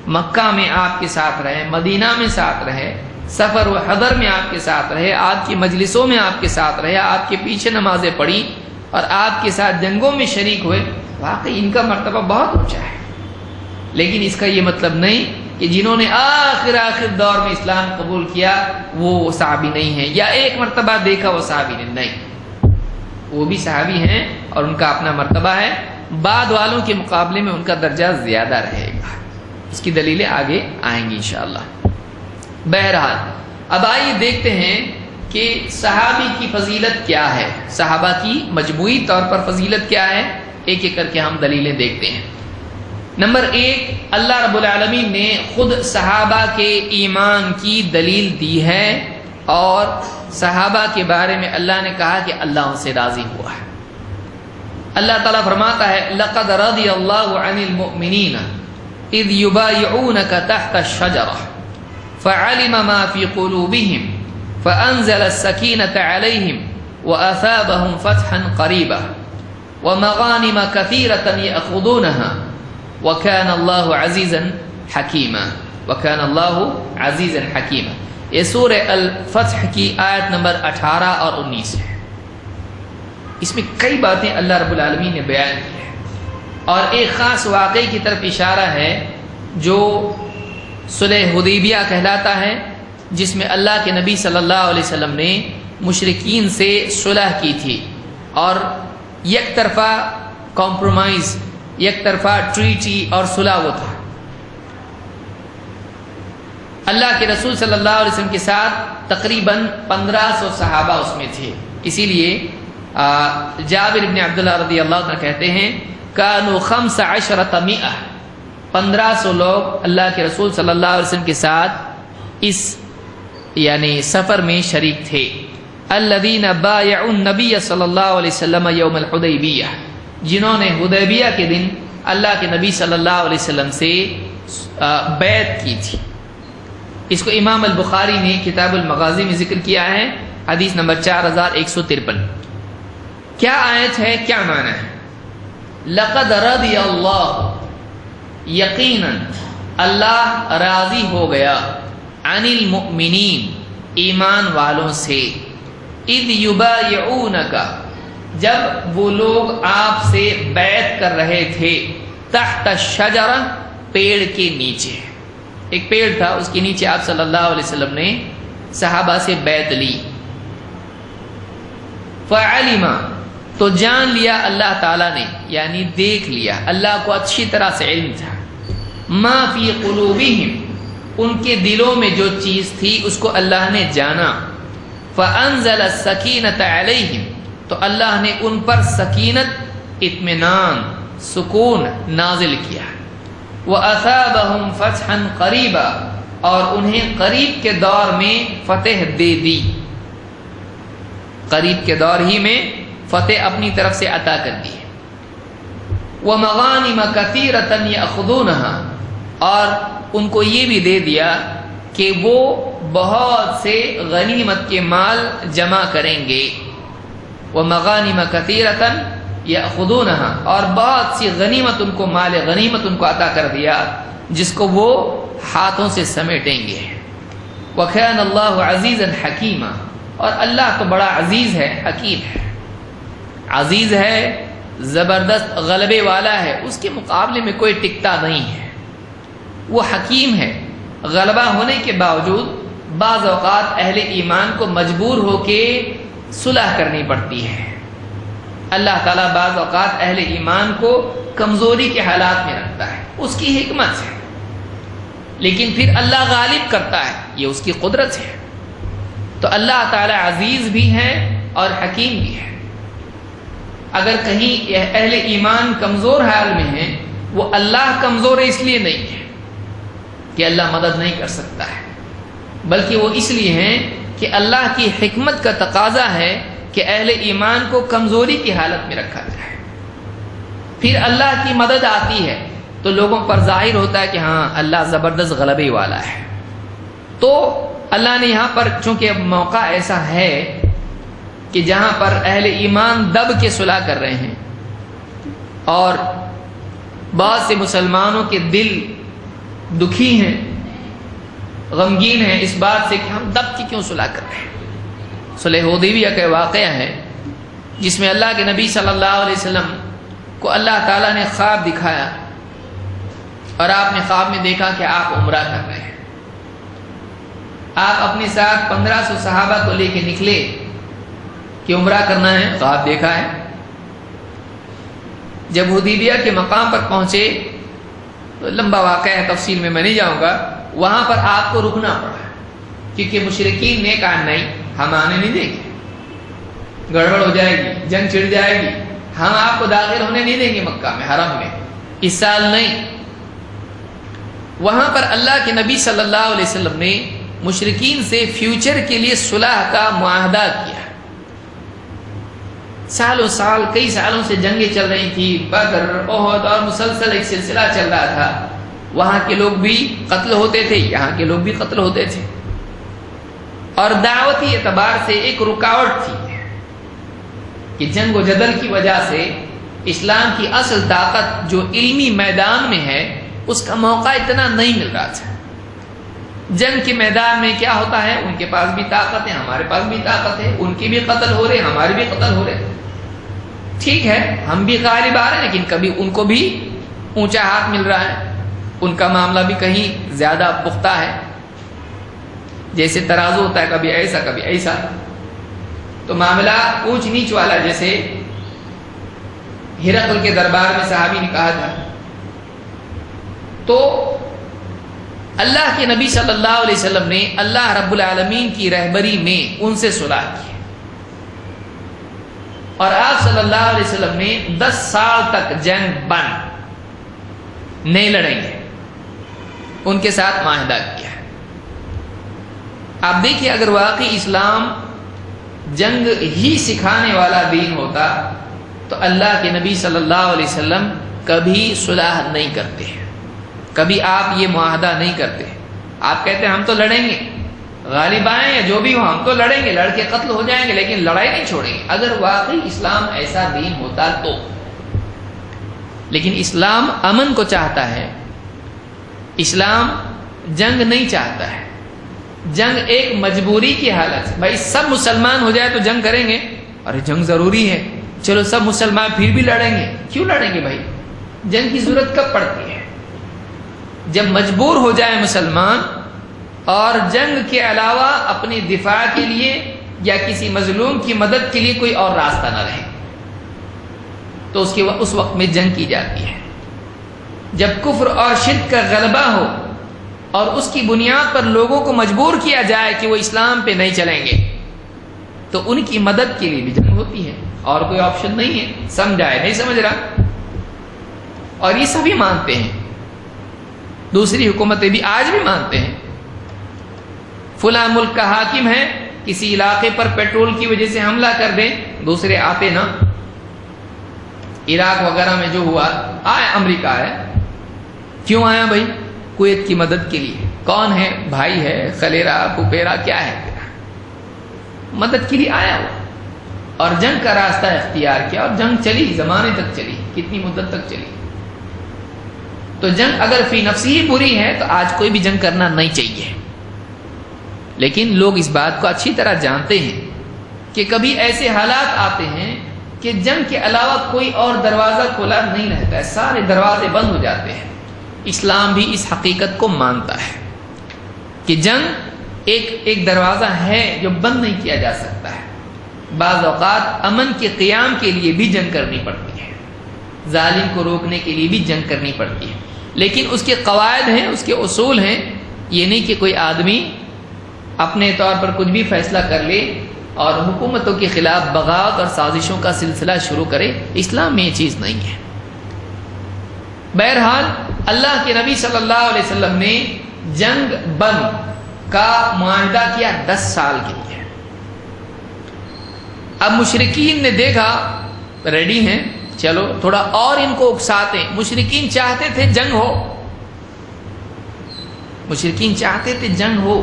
مکہ میں آپ کے ساتھ رہے، مدینہ میں ساتھ رہے، سفر و حضر میں آپ کے ساتھ رہے، آپ کی مجلسوں میں آپ کے ساتھ رہے، آپ کے پیچھے نمازیں پڑھی اور آپ کے ساتھ جنگوں میں شریک ہوئے، واقعی ان کا مرتبہ بہت اونچا ہے۔ لیکن اس کا یہ مطلب نہیں کہ جنہوں نے آخر دور میں اسلام قبول کیا وہ صحابی نہیں ہیں، یا ایک مرتبہ دیکھا وہ صحابی نہیں، وہ بھی صحابی ہیں اور ان کا اپنا مرتبہ ہے، بعد والوں کے مقابلے میں ان کا درجہ زیادہ رہے گا۔ اس کی دلیلیں آگے آئیں گی انشاءاللہ۔ بہرحال اب آئیے دیکھتے ہیں کہ صحابی کی فضیلت کیا ہے، صحابہ کی مجموعی طور پر فضیلت کیا ہے، ایک ایک کر کے ہم دلیلیں دیکھتے ہیں۔ نمبر 1، اللہ رب العالمین نے خود صحابہ کے ایمان کی دلیل دی ہے، اور صحابہ کے بارے میں اللہ نے کہا کہ اللہ ان سے راضی ہوا ہے۔ اللہ تعالیٰ فرماتا ہے لَقَدْ رَضِيَ اللَّهُ عَنِ الْمُؤْمِنِينَ إِذْ يُبَايِعُونَكَ تَحْتَ الشَّجَرَةِ فَعَلِمَ مَا فِي قُلُوبِهِمْ فَأَنزَلَ السَّكِينَةَ عَلَيْهِمْ وَأَثَابَهُمْ فَتْحًا قَرِيبًا وَمَغَانِمَ كَثِيرَةً يَأْخُذُونَهَا وَكَانَ اللَّهُ عَزِيزًا حَكِيمًا وَكَانَ اللَّهُ عَزِيزًا حَكِيمًا۔ یہ سورہ الفتح کی آیت نمبر 18 اور 19 ہے۔ اس میں کئی باتیں اللہ رب العالمین نے بیان کی ہیں، اور ایک خاص واقعے کی طرف اشارہ ہے جو صلح حدیبیہ کہلاتا ہے، جس میں اللہ کے نبی صلی اللہ علیہ وسلم نے مشرکین سے صلح کی تھی، اور یک طرفہ کمپرومائز، یک طرفہ ٹریٹی اور صلح وہ تھا۔ اللہ کے رسول صلی اللہ علیہ وسلم کے ساتھ تقریباً 1500 صحابہ اس میں تھے، اسی لیے جابر بن عبداللہ رضی اللہ عنہ کہتے ہیں کانوا 1500 1500 لوگ اللہ کے رسول صلی اللہ علیہ وسلم کے ساتھ اس یعنی سفر میں شریک تھے۔ الذین بایعوا النبی صلی اللہ علیہ وسلم یوم الحدیبیہ، جنہوں نے حدیبیہ کے دن اللہ کے نبی صلی اللہ علیہ وسلم سے بیعت کی تھی۔ اس کو امام البخاری نے کتاب المغازی میں ذکر کیا ہے، حدیث نمبر 4153۔ کیا آیت ہے، کیا معنی ہے؟ لقد رضی اللہ، یقیناً اللہ راضی ہو گیا، عن المؤمنین، ایمان والوں سے، اذ یبایعونک، جب وہ لوگ آپ سے بیعت کر رہے تھے، تحت الشجرہ، پیڑ کے نیچے۔ ایک پیڑ تھا، اس کے نیچے آپ صلی اللہ علیہ وسلم نے صحابہ سے بیعت لی۔ فعلم، تو جان لیا اللہ تعالیٰ نے، یعنی دیکھ لیا، اللہ کو اچھی طرح سے علم تھا، ما فی قلوبہم، ان کے دلوں میں جو چیز تھی اس کو اللہ نے جانا۔ فانزل السکینۃ علیہم، تو اللہ نے ان پر سکینت، اطمینان، سکون نازل کیا۔ وَأَثَابَهُمْ فَتْحًا قَرِيبًا، اور انہیں قریب کے دور میں فتح دے دی، قریب کے دور ہی میں فتح اپنی طرف سے عطا کر دی۔ وَمَغَانِمَ كَثِيرَةً يَأْخُذُونَهَا، اور ان کو یہ بھی دے دیا کہ وہ بہت سے غنیمت کے مال جمع کریں گے۔ وَمَغَانِمَ كَثِيرَةً یأخذونہا، اور بہت سی غنیمت ان کو، مال غنیمت ان کو عطا کر دیا جس کو وہ ہاتھوں سے سمیٹیں گے۔ وَكَانَ اللَّهُ عَزِيزًا حَكِيمًا، اور اللہ تو بڑا عزیز ہے، حکیم ہے۔ عزیز ہے، زبردست غلبے والا ہے، اس کے مقابلے میں کوئی ٹکتا نہیں ہے۔ وہ حکیم ہے، غلبہ ہونے کے باوجود بعض اوقات اہل ایمان کو مجبور ہو کے صلح کرنی پڑتی ہے۔ اللہ تعالیٰ بعض اوقات اہل ایمان کو کمزوری کے حالات میں رکھتا ہے، اس کی حکمت ہے، لیکن پھر اللہ غالب کرتا ہے، یہ اس کی قدرت ہے۔ تو اللہ تعالیٰ عزیز بھی ہے اور حکیم بھی ہے۔ اگر کہیں اہل ایمان کمزور حال میں ہیں، وہ اللہ کمزور ہے اس لیے نہیں ہے، کہ اللہ مدد نہیں کر سکتا ہے، بلکہ وہ اس لیے ہیں کہ اللہ کی حکمت کا تقاضا ہے کہ اہل ایمان کو کمزوری کی حالت میں رکھا جائے، پھر اللہ کی مدد آتی ہے تو لوگوں پر ظاہر ہوتا ہے کہ ہاں اللہ زبردست غلبے والا ہے۔ تو اللہ نے یہاں پر چونکہ موقع ایسا ہے کہ جہاں پر اہل ایمان دب کے صلح کر رہے ہیں اور بہت سے مسلمانوں کے دل دکھی ہیں، غمگین ہیں اس بات سے کہ ہم دب کی کیوں صلح کر رہے ہیں۔ صلح حدیبیہ کا واقعہ ہے جس میں اللہ کے نبی صلی اللہ علیہ وسلم کو اللہ تعالیٰ نے خواب دکھایا اور آپ نے خواب میں دیکھا کہ آپ عمرہ کر رہے ہیں۔ آپ اپنے ساتھ 1500 صحابہ کو لے کے نکلے کہ عمرہ کرنا ہے، خواب دیکھا ہے۔ جب حدیبیہ کے مقام پر پہنچے تو لمبا واقعہ ہے، تفصیل میں نہیں جاؤں گا، وہاں پر آپ کو رکنا پڑا کیونکہ مشرکین نے کہا نہیں ہم آنے نہیں دیں گے، گڑبڑ ہو جائے گی، جنگ چھڑ جائے گی، ہم آپ کو داخل ہونے نہیں دیں گے مکہ میں، حرم میں، اس سال نہیں۔ وہاں پر اللہ کے نبی صلی اللہ علیہ وسلم نے مشرکین سے فیوچر کے لیے صلح کا معاہدہ کیا۔ سالوں سال کئی سالوں سے جنگیں چل رہی تھی، بدر، احد، اور مسلسل ایک سلسلہ چل رہا تھا، وہاں کے لوگ بھی قتل ہوتے تھے، یہاں کے لوگ بھی قتل ہوتے تھے، اور دعوتی اعتبار سے ایک رکاوٹ تھی کہ جنگ و جدل کی وجہ سے اسلام کی اصل طاقت جو علمی میدان میں ہے اس کا موقع اتنا نہیں مل رہا تھا۔ جنگ کے میدان میں کیا ہوتا ہے، ان کے پاس بھی طاقت ہے، ہمارے پاس بھی طاقت ہے، ان کے بھی قتل ہو رہے، ہمارے بھی قتل ہو رہے، ٹھیک ہے ہم بھی غالب آ رہے ہیں، لیکن کبھی ان کو بھی اونچا ہاتھ مل رہا ہے، ان کا معاملہ بھی کہیں زیادہ پختہ ہے، جیسے ترازو ہوتا ہے کبھی ایسا کبھی ایسا، تو معاملہ اونچ نیچ والا، جیسے ہرقل کے دربار میں صحابی نے کہا تھا۔ تو اللہ کے نبی صلی اللہ علیہ وسلم نے اللہ رب العالمین کی رہبری میں ان سے صلح کی، اور آپ صلی اللہ علیہ وسلم نے 10 سال تک جنگ بند نہیں لڑیں گے ان کے ساتھ معاہدہ کیا۔ آپ دیکھیے اگر واقعی اسلام جنگ ہی سکھانے والا دین ہوتا تو اللہ کے نبی صلی اللہ علیہ وسلم کبھی صلح نہیں کرتے، کبھی آپ یہ معاہدہ نہیں کرتے، آپ کہتے ہیں ہم تو لڑیں گے، غالب آئیں یا جو بھی ہو ہم تو لڑیں گے، لڑ کے قتل ہو جائیں گے، لیکن لڑائی نہیں چھوڑیں گے۔ اگر واقعی اسلام ایسا دین ہوتا تو، لیکن اسلام امن کو چاہتا ہے، اسلام جنگ نہیں چاہتا ہے، جنگ ایک مجبوری کی حالت ہے۔ بھائی سب مسلمان ہو جائے تو جنگ کریں گے، ارے جنگ ضروری ہے، چلو سب مسلمان پھر بھی لڑیں گے، کیوں لڑیں گے بھائی؟ جنگ کی ضرورت کب پڑتی ہے؟ جب مجبور ہو جائے مسلمان اور جنگ کے علاوہ اپنی دفاع کے لیے یا کسی مظلوم کی مدد کے لیے کوئی اور راستہ نہ رہے، تو اس وقت میں جنگ کی جاتی ہے۔ جب کفر اور شرک کا غلبہ ہو اور اس کی بنیاد پر لوگوں کو مجبور کیا جائے کہ وہ اسلام پہ نہیں چلیں گے، تو ان کی مدد کے لیے بھی جنگ ہوتی ہے، اور کوئی آپشن نہیں ہے۔ سمجھائے نہیں سمجھ رہا؟ اور یہ سبھی مانتے ہیں، دوسری حکومتیں بھی آج بھی مانتے ہیں۔ فلاں ملک کا حاکم ہے، کسی علاقے پر پیٹرول کی وجہ سے حملہ کر دیں، دوسرے آتے نا، عراق وغیرہ میں جو ہوا، آیا امریکہ آیا، کیوں آیا بھائی؟ کویت کی مدد کے لیے۔ کون ہے؟ بھائی ہے، خلیرا، پھپھیرا، کیا ہے تیرا؟ مدد کے لیے آیا ہوا اور جنگ کا راستہ اختیار کیا، اور جنگ چلی، زمانے تک چلی، کتنی مدت تک چلی۔ تو جنگ اگر فی نفسی ہی بری ہے تو آج کوئی بھی جنگ کرنا نہیں چاہیے، لیکن لوگ اس بات کو اچھی طرح جانتے ہیں کہ کبھی ایسے حالات آتے ہیں کہ جنگ کے علاوہ کوئی اور دروازہ کھلا نہیں رہتا ہے، سارے دروازے بند ہو جاتے ہیں۔ اسلام بھی اس حقیقت کو مانتا ہے کہ جنگ ایک دروازہ ہے جو بند نہیں کیا جا سکتا ہے۔ بعض اوقات امن کے قیام کے لیے بھی جنگ کرنی پڑتی ہے، ظالم کو روکنے کے لیے بھی جنگ کرنی پڑتی ہے، لیکن اس کے قواعد ہیں، اس کے اصول ہیں۔ یہ نہیں کہ کوئی آدمی اپنے طور پر کچھ بھی فیصلہ کر لے اور حکومتوں کے خلاف بغاوت اور سازشوں کا سلسلہ شروع کرے۔ اسلام میں یہ چیز نہیں ہے۔ بہرحال اللہ کے نبی صلی اللہ علیہ وسلم نے جنگ بند کا معاہدہ کیا 10 سال کے لیے. اب مشرکین نے دیکھا ریڈی ہیں، چلو تھوڑا اور ان کو اکساتے ہیں. مشرکین چاہتے تھے جنگ ہو، مشرکین چاہتے تھے جنگ ہو،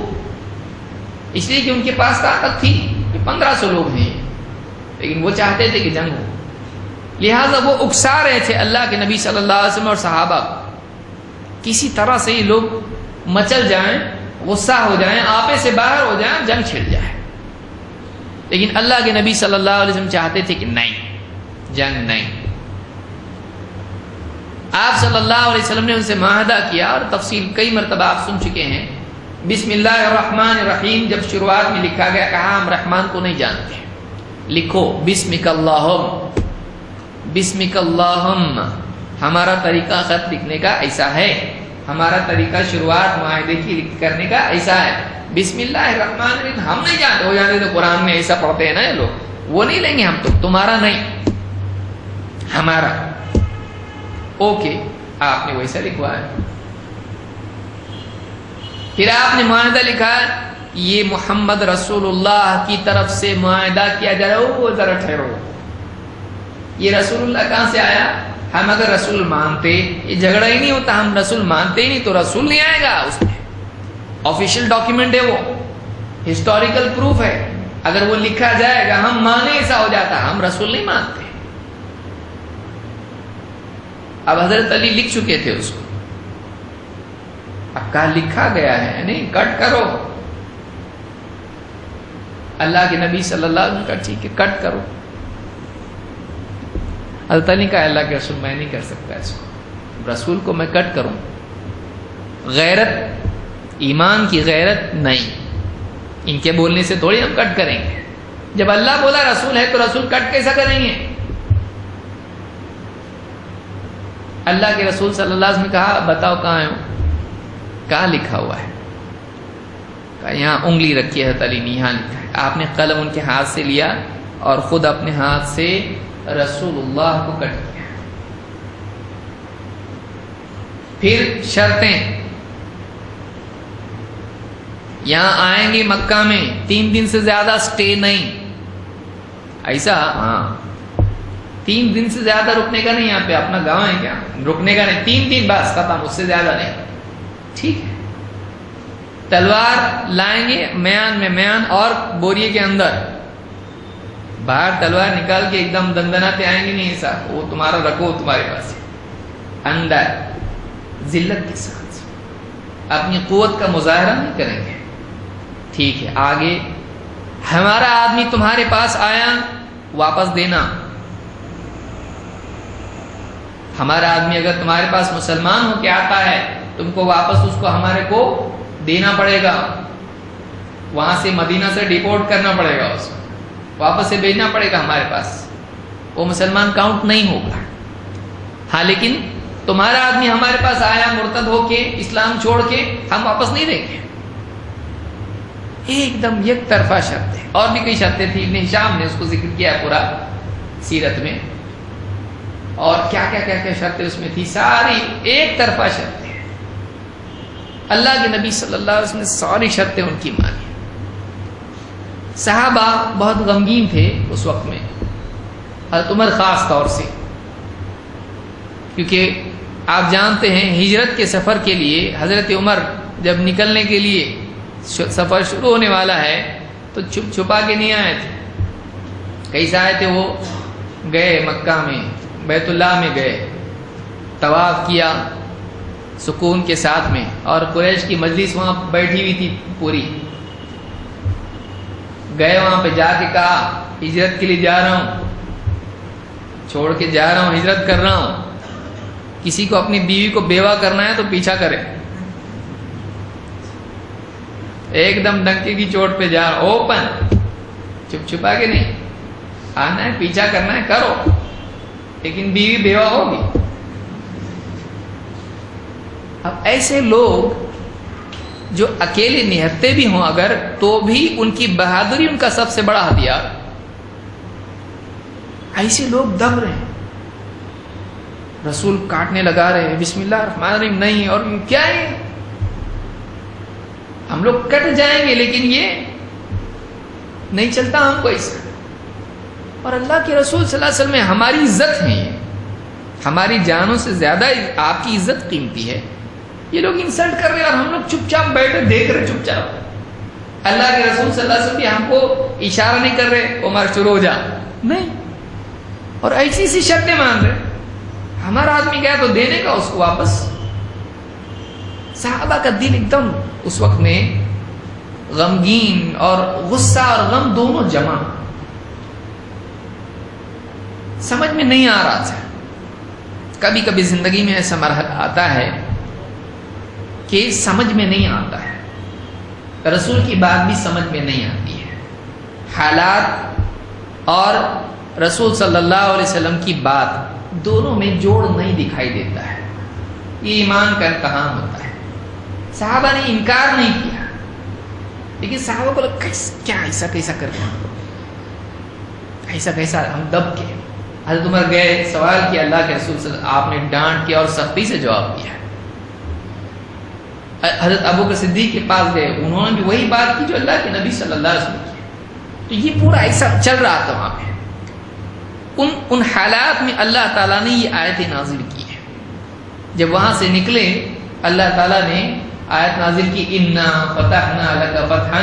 اس لیے کہ ان کے پاس طاقت تھی کہ 1500 لوگ ہیں، لیکن وہ چاہتے تھے کہ جنگ ہو. لہذا وہ اکسا رہے تھے اللہ کے نبی صلی اللہ علیہ وسلم اور صحابہ، کسی طرح سے یہ لوگ مچل جائیں، غصہ ہو جائیں، آپے سے باہر ہو جائیں، جنگ چھڑ جائے. لیکن اللہ کے نبی صلی اللہ علیہ وسلم چاہتے تھے کہ نہیں، جنگ نہیں. آپ صلی اللہ علیہ وسلم نے ان سے معاہدہ کیا، اور تفصیل کئی مرتبہ آپ سن چکے ہیں. بسم اللہ الرحمن الرحیم جب شروعات میں لکھا گیا، کہا ہم رحمان کو نہیں جانتے، لکھو بسمک اللہم، بسمک اللہم. ہمارا طریقہ خط لکھنے کا ایسا ہے، ہمارا طریقہ شروعات معاہدے کی کرنے کا ایسا ہے. بسم اللہ الرحمن الرحیم ہم نہیں جانتے، ہو جاتے تو قرآن میں ایسا پڑھتے ہیں نا یہ لوگ، وہ نہیں لیں گے ہم تو، تمہارا نہیں ہمارا. اوکے، آپ نے ویسا لکھوایا. پھر آپ نے معاہدہ لکھا، یہ محمد رسول اللہ کی طرف سے معاہدہ کیا جا رہا ہے. وہ ذرا ٹھہرو، یہ رسول اللہ کہاں سے آیا؟ ہم اگر رسول مانتے، یہ جھگڑا ہی نہیں ہوتا، ہم رسول مانتے ہی نہیں تو رسول نہیں آئے گا. اس میں آفیشیل ڈاکیومنٹ ہے، وہ ہسٹوریکل پروف ہے. اگر وہ لکھا جائے گا ہم مانے، ایسا ہو جاتا، ہم رسول نہیں مانتے. اب حضرت علی لکھ چکے تھے اس کو، اب کہا لکھا گیا ہے نہیں، کٹ کرو. اللہ کے نبی صلی اللہ علیہ وسلم کا ٹھیک ہے کٹ کرو. حضرت علی کہا اللہ کے رسول میں نہیں کر سکتا اس کو، رسول کو میں کٹ کروں. غیرت، ایمان کی غیرت نہیں، ان کے بولنے سے تھوڑی ہم کٹ کریں گے. جب اللہ بولا رسول ہے تو رسول کٹ کیسا کریں گے؟ اللہ کے رسول صلی اللہ علیہ وسلم نے کہا بتاؤ کہاں ہے، کہاں لکھا ہوا ہے؟ کہا یہاں انگلی رکھی ہے. حضرت علی نے یہاں لکھا ہے. آپ نے قلم ان کے ہاتھ سے لیا اور خود اپنے ہاتھ سے رسول اللہ کو کٹ کیا. پھر شرطیں، یہاں آئیں گے مکہ میں 3 دن سے زیادہ سٹے نہیں، ایسا؟ ہاں 3 دن سے زیادہ رکنے کا نہیں. یہاں پہ اپنا گاؤں ہے کیا، رکنے کا نہیں، 3 دن بس ختم، اس سے زیادہ نہیں. ٹھیک ہے. تلوار لائیں گے میان میں، میان اور بوریے کے اندر، باہر تلوار نکال کے ایک دم دندناتے آئیں گے نہیں، ایسا. وہ تمہارا رکھو تمہارے پاس اندر، ذلت کے ساتھ اپنی قوت کا مظاہرہ نہیں کریں گے. ٹھیک ہے. آگے ہمارا آدمی تمہارے پاس آیا، واپس دینا. ہمارا آدمی اگر تمہارے پاس مسلمان ہو کے آتا ہے، تم کو واپس اس کو ہمارے کو دینا پڑے گا. وہاں سے مدینہ سے ڈیپورٹ کرنا پڑے گا، اس کو واپس سے بھیجنا پڑے گا ہمارے پاس. وہ مسلمان کاؤنٹ نہیں ہوگا. ہاں لیکن تمہارا آدمی ہمارے پاس آیا مرتد ہو کے، اسلام چھوڑ کے، ہم واپس نہیں دیں گے. ایک دم یک طرفہ شرط ہے. اور بھی کئی شرطیں تھیں، ابن ہشام نے اس کو ذکر کیا پورا سیرت میں، اور کیا کیا کیا کیا شرطیں اس میں تھی، ساری ایک طرفہ شرطیں. اللہ کے نبی صلی اللہ علیہ وسلم نے ساری شرطیں ان کی مانی. صحابہ بہت غمگین تھے اس وقت میں، حضرت عمر خاص طور سے، کیونکہ آپ جانتے ہیں ہجرت کے سفر کے لیے حضرت عمر جب نکلنے کے لیے سفر شروع ہونے والا ہے تو چھپ چھپا کے نہیں آئے تھے. کیسے آئے تھے؟ وہ گئے مکہ میں، بیت اللہ میں گئے، طواف کیا سکون کے ساتھ میں، اور قریش کی مجلس وہاں بیٹھی ہوئی تھی پوری. گئے وہاں پہ، جا کے کہا ہجرت کے لیے جا رہا ہوں، چھوڑ کے جا رہا ہوں، ہجرت کر رہا ہوں. کسی کو اپنی بیوی کو بیوہ کرنا ہے تو پیچھا کرے، ایک دم ڈنکے کی چوٹ پہ جا رہا، اوپن، چھپ چھپا کے نہیں. آنا ہے، پیچھا کرنا ہے، کرو، لیکن بیوی بیوہ ہوگی. اب ایسے لوگ جو اکیلے نہتے بھی ہوں اگر، تو بھی ان کی بہادری ان کا سب سے بڑا ہتھیار. ایسے لوگ دب رہے ہیں، رسول کاٹنے لگا رہے، بسم اللہ الرحمن الرحیم نہیں، اور کیا ہے ہم لوگ کٹ جائیں گے لیکن یہ نہیں چلتا ہم کو ایسا. اور اللہ کے رسول صلی اللہ علیہ وسلم میں ہماری عزت ہے، یہ ہماری جانوں سے زیادہ آپ کی عزت قیمتی ہے. یہ لوگ انسلٹ کر رہے ہیں اور ہم لوگ چپ چاپ بیٹھے دیکھ رہے چپ چاپ. اللہ کے رسول صلی اللہ علیہ وسلم بھی ہم کو اشارہ نہیں کر رہے عمر شروع ہو جا، نہیں. اور ایسی سی شرطیں مان رہے. ہمارا آدمی گیا تو دینے کا اس کو واپس. صحابہ کا دل ایک دم اس وقت میں غمگین اور غصہ اور غم دونوں جمع. سمجھ میں نہیں آ رہا تھا. کبھی کبھی زندگی میں ایسا مرحلہ آتا ہے کہ سمجھ میں نہیں آتا ہے، رسول کی بات بھی سمجھ میں نہیں آتی ہے، حالات اور رسول صلی اللہ علیہ وسلم کی بات دونوں میں جوڑ نہیں دکھائی دیتا ہے. یہ ایمان کا امتحان ہوتا ہے. صحابہ نے انکار نہیں کیا لیکن صحابہ کو لگا کیا ایسا کیسا کر رہے ہیں، ایسا کیسا ہم دب کے. حضرت عمر گئے، سوال کیا اللہ کے رسول صلی اللہ علیہ وسلم، آپ نے ڈانٹ کیا اور سختی سے جواب دیا. حضرت ابوبکر صدیق کے پاس گئے، انہوں نے بھی وہی بات کی جو اللہ کے نبی صلی اللہ علیہ وسلم کی. تو یہ پورا ایسا چل رہا تھا وہاں پہ. ان حالات میں اللہ تعالیٰ نے یہ آیتیں نازل کی ہے. جب وہاں سے نکلے اللہ تعالیٰ نے آیت نازل کی، انا فتحنا لک فتحا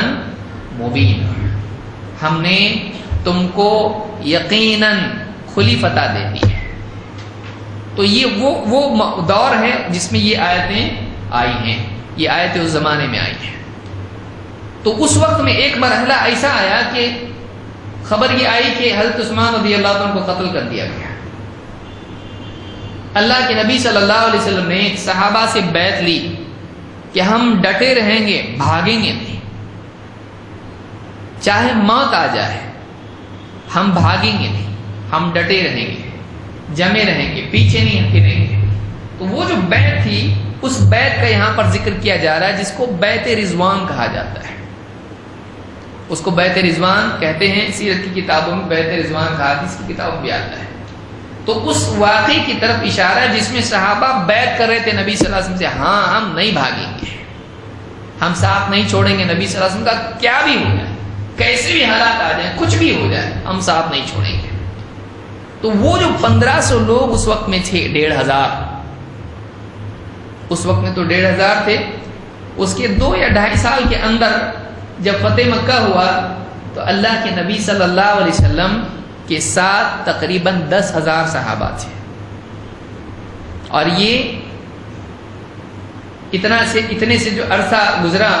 مبینا، ہم نے تم کو یقیناً کھلی فتح دے دی ہے. تو یہ وہ دور ہے جس میں یہ آیتیں آئی ہیں. یہ آیتیں اس زمانے میں آئی ہیں. تو اس وقت میں ایک مرحلہ ایسا آیا کہ خبر یہ آئی کہ حضرت عثمان رضی اللہ عنہ کو قتل کر دیا گیا. اللہ کے نبی صلی اللہ علیہ وسلم نے صحابہ سے بیعت لی کہ ہم ڈٹے رہیں گے، بھاگیں گے نہیں، چاہے موت آ جائے ہم بھاگیں گے نہیں، ہم ڈٹے رہیں گے، جمے رہیں گے، پیچھے نہیں ہٹیں گے. تو وہ جو بیعت تھی اس بیعت کا یہاں پر ذکر کیا جا رہا ہے جس کو بیعت رضوان کہا جاتا ہے. اس کو بیعت رضوان کہتے ہیں. سیرت کی کتابوں میں بیعت رضوان کہا، اس کی کتاب بھی آتا ہے. تو اس واقعے کی طرف اشارہ ہے جس میں صحابہ بیعت کر رہے تھے نبی صلی اللہ علیہ وسلم سے، ہاں ہم نہیں بھاگیں گے، ہم ساتھ نہیں چھوڑیں گے نبی صلی اللہ علیہ وسلم کا، کیا بھی ہو جائے، کیسے بھی حالات آ جائیں، کچھ بھی ہو جائے، ہم ساتھ نہیں چھوڑیں گے. تو وہ جو 1500 لوگ اس وقت میں تھے، 1500 اس وقت میں تو 1500 تھے. اس کے 2 یا 2.5 سال کے اندر جب فتح مکہ ہوا تو اللہ کے نبی صلی اللہ علیہ وسلم کے ساتھ تقریباً 10,000 صحابہ تھے. اور یہ اتنے سے جو عرصہ گزرا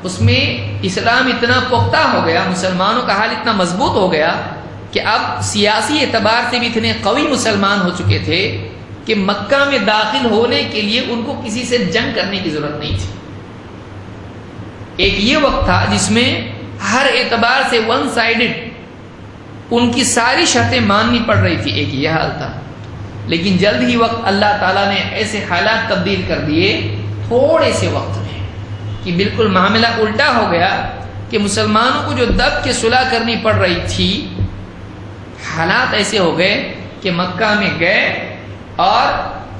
اس میں اسلام اتنا پختہ ہو گیا، مسلمانوں کا حال اتنا مضبوط ہو گیا کہ اب سیاسی اعتبار سے بھی اتنے قوی مسلمان ہو چکے تھے کہ مکہ میں داخل ہونے کے لیے ان کو کسی سے جنگ کرنے کی ضرورت نہیں تھی. ایک یہ وقت تھا جس میں ہر اعتبار سے ون سائیڈڈ ان کی ساری شرطیں ماننی پڑ رہی تھی. ایک یہ حال تھا. لیکن جلد ہی وقت اللہ تعالیٰ نے ایسے حالات تبدیل کر دیے تھوڑے سے وقت میں کہ بالکل معاملہ الٹا ہو گیا کہ مسلمانوں کو جو دب کے صلح کرنی پڑ رہی تھی، حالات ایسے ہو گئے کہ مکہ میں گئے اور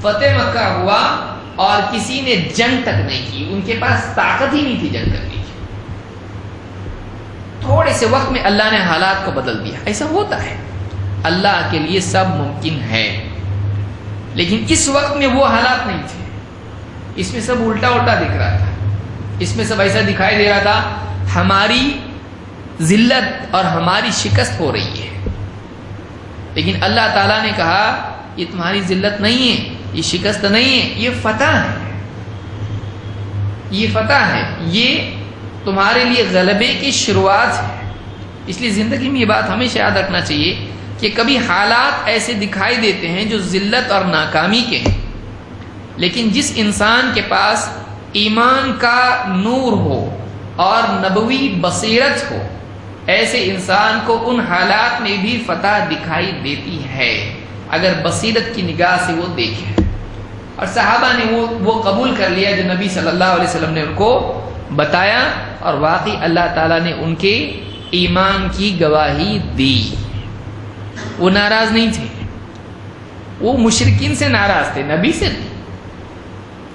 فتح مکہ ہوا اور کسی نے جنگ تک نہیں کی. ان کے پاس طاقت ہی نہیں تھی جنگ کرنے کی. تھوڑے سے وقت میں اللہ نے حالات کو بدل دیا. ایسا ہوتا ہے، اللہ کے لیے سب ممکن ہے. لیکن اس وقت میں وہ حالات نہیں تھے. اس میں سب الٹا الٹا دکھ رہا تھا. اس میں سب ایسا دکھائی دے رہا تھا ہماری ذلت اور ہماری شکست ہو رہی ہے. لیکن اللہ تعالیٰ نے کہا یہ تمہاری ذلت نہیں ہے، یہ شکست نہیں ہے، یہ فتح ہے. یہ فتح ہے، یہ تمہارے لیے غلبے کی شروعات ہے. اس لیے زندگی میں یہ بات ہمیشہ یاد رکھنا چاہیے کہ کبھی حالات ایسے دکھائی دیتے ہیں جو ذلت اور ناکامی کے ہیں، لیکن جس انسان کے پاس ایمان کا نور ہو اور نبوی بصیرت ہو، ایسے انسان کو ان حالات میں بھی فتح دکھائی دیتی ہے اگر بصیرت کی نگاہ سے وہ دیکھے. اور صحابہ نے وہ قبول کر لیا جو نبی صلی اللہ علیہ وسلم نے ان کو بتایا، اور واقعی اللہ تعالیٰ نے ان کے ایمان کی گواہی دی. وہ ناراض نہیں تھے، وہ مشرکین سے ناراض تھے، نبی سے نہیں.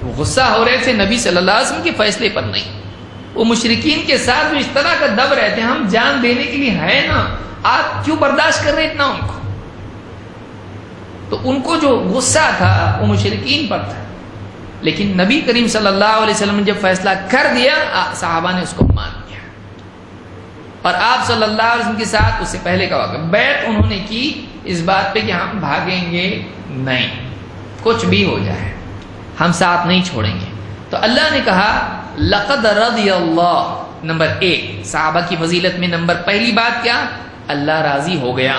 وہ غصہ ہو رہے تھے نبی صلی اللہ علیہ وسلم کے فیصلے پر نہیں. وہ مشرکین کے ساتھ جو اس طرح کا دب رہتے ہیں، ہم جان دینے کے لیے ہے نا، آپ کیوں برداشت کر رہے اتنا ان کو؟ تو ان کو جو غصہ تھا وہ مشرکین پر تھا، لیکن نبی کریم صلی اللہ علیہ وسلم نے جب فیصلہ کر دیا صحابہ نے اس کو مان لیا، اور آپ صلی اللہ علیہ وسلم کے ساتھ اس سے پہلے کا واقعہ بیعت انہوں نے کی اس بات پہ کہ ہم بھاگیں گے نہیں، کچھ بھی ہو جائے ہم ساتھ نہیں چھوڑیں گے۔ تو اللہ نے کہا لقد رضی اللہ، نمبر 1 صحابہ کی فضیلت میں نمبر پہلی بات کیا؟ اللہ راضی ہو گیا۔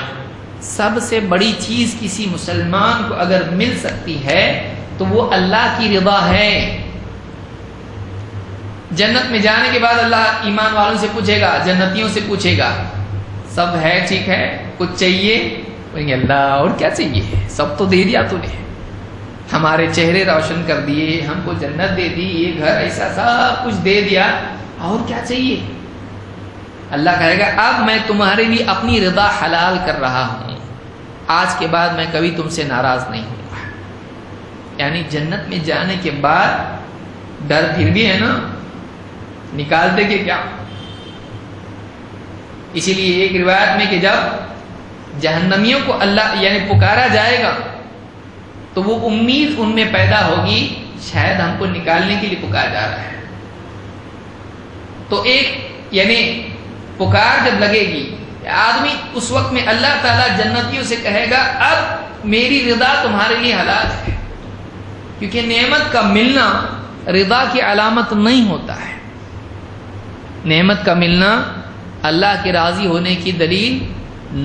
سب سے بڑی چیز کسی مسلمان کو اگر مل سکتی ہے تو وہ اللہ کی رضا ہے۔ جنت میں جانے کے بعد اللہ ایمان والوں سے پوچھے گا، جنتیوں سے پوچھے گا سب ہے ٹھیک ہے، کچھ چاہیے؟ بولیں گے اللہ اور کیا چاہیے، سب تو دے دیا تو نے، ہمارے چہرے روشن کر دیے، ہم کو جنت دے دی، یہ گھر ایسا سب کچھ دے دیا، اور کیا چاہیے؟ اللہ کہے گا اب میں تمہارے لیے اپنی رضا حلال کر رہا ہوں، آج کے بعد میں کبھی تم سے ناراض نہیں ہوں گا۔ یعنی جنت میں جانے کے بعد ڈر پھر بھی ہے نا، نکال دے گے کیا؟ اسی لیے ایک روایت میں کہ جب جہنمیوں کو اللہ یعنی پکارا جائے گا تو وہ امید ان میں پیدا ہوگی شاید ہم کو نکالنے کے لیے پکارا جا رہا ہے۔ تو ایک یعنی پکار جب لگے گی آدمی اس وقت میں اللہ تعالیٰ جنتیوں سے کہے گا اب میری رضا تمہارے لیے حلال ہے، کیونکہ نعمت کا ملنا رضا کی علامت نہیں ہوتا ہے، نعمت کا ملنا اللہ کے راضی ہونے کی دلیل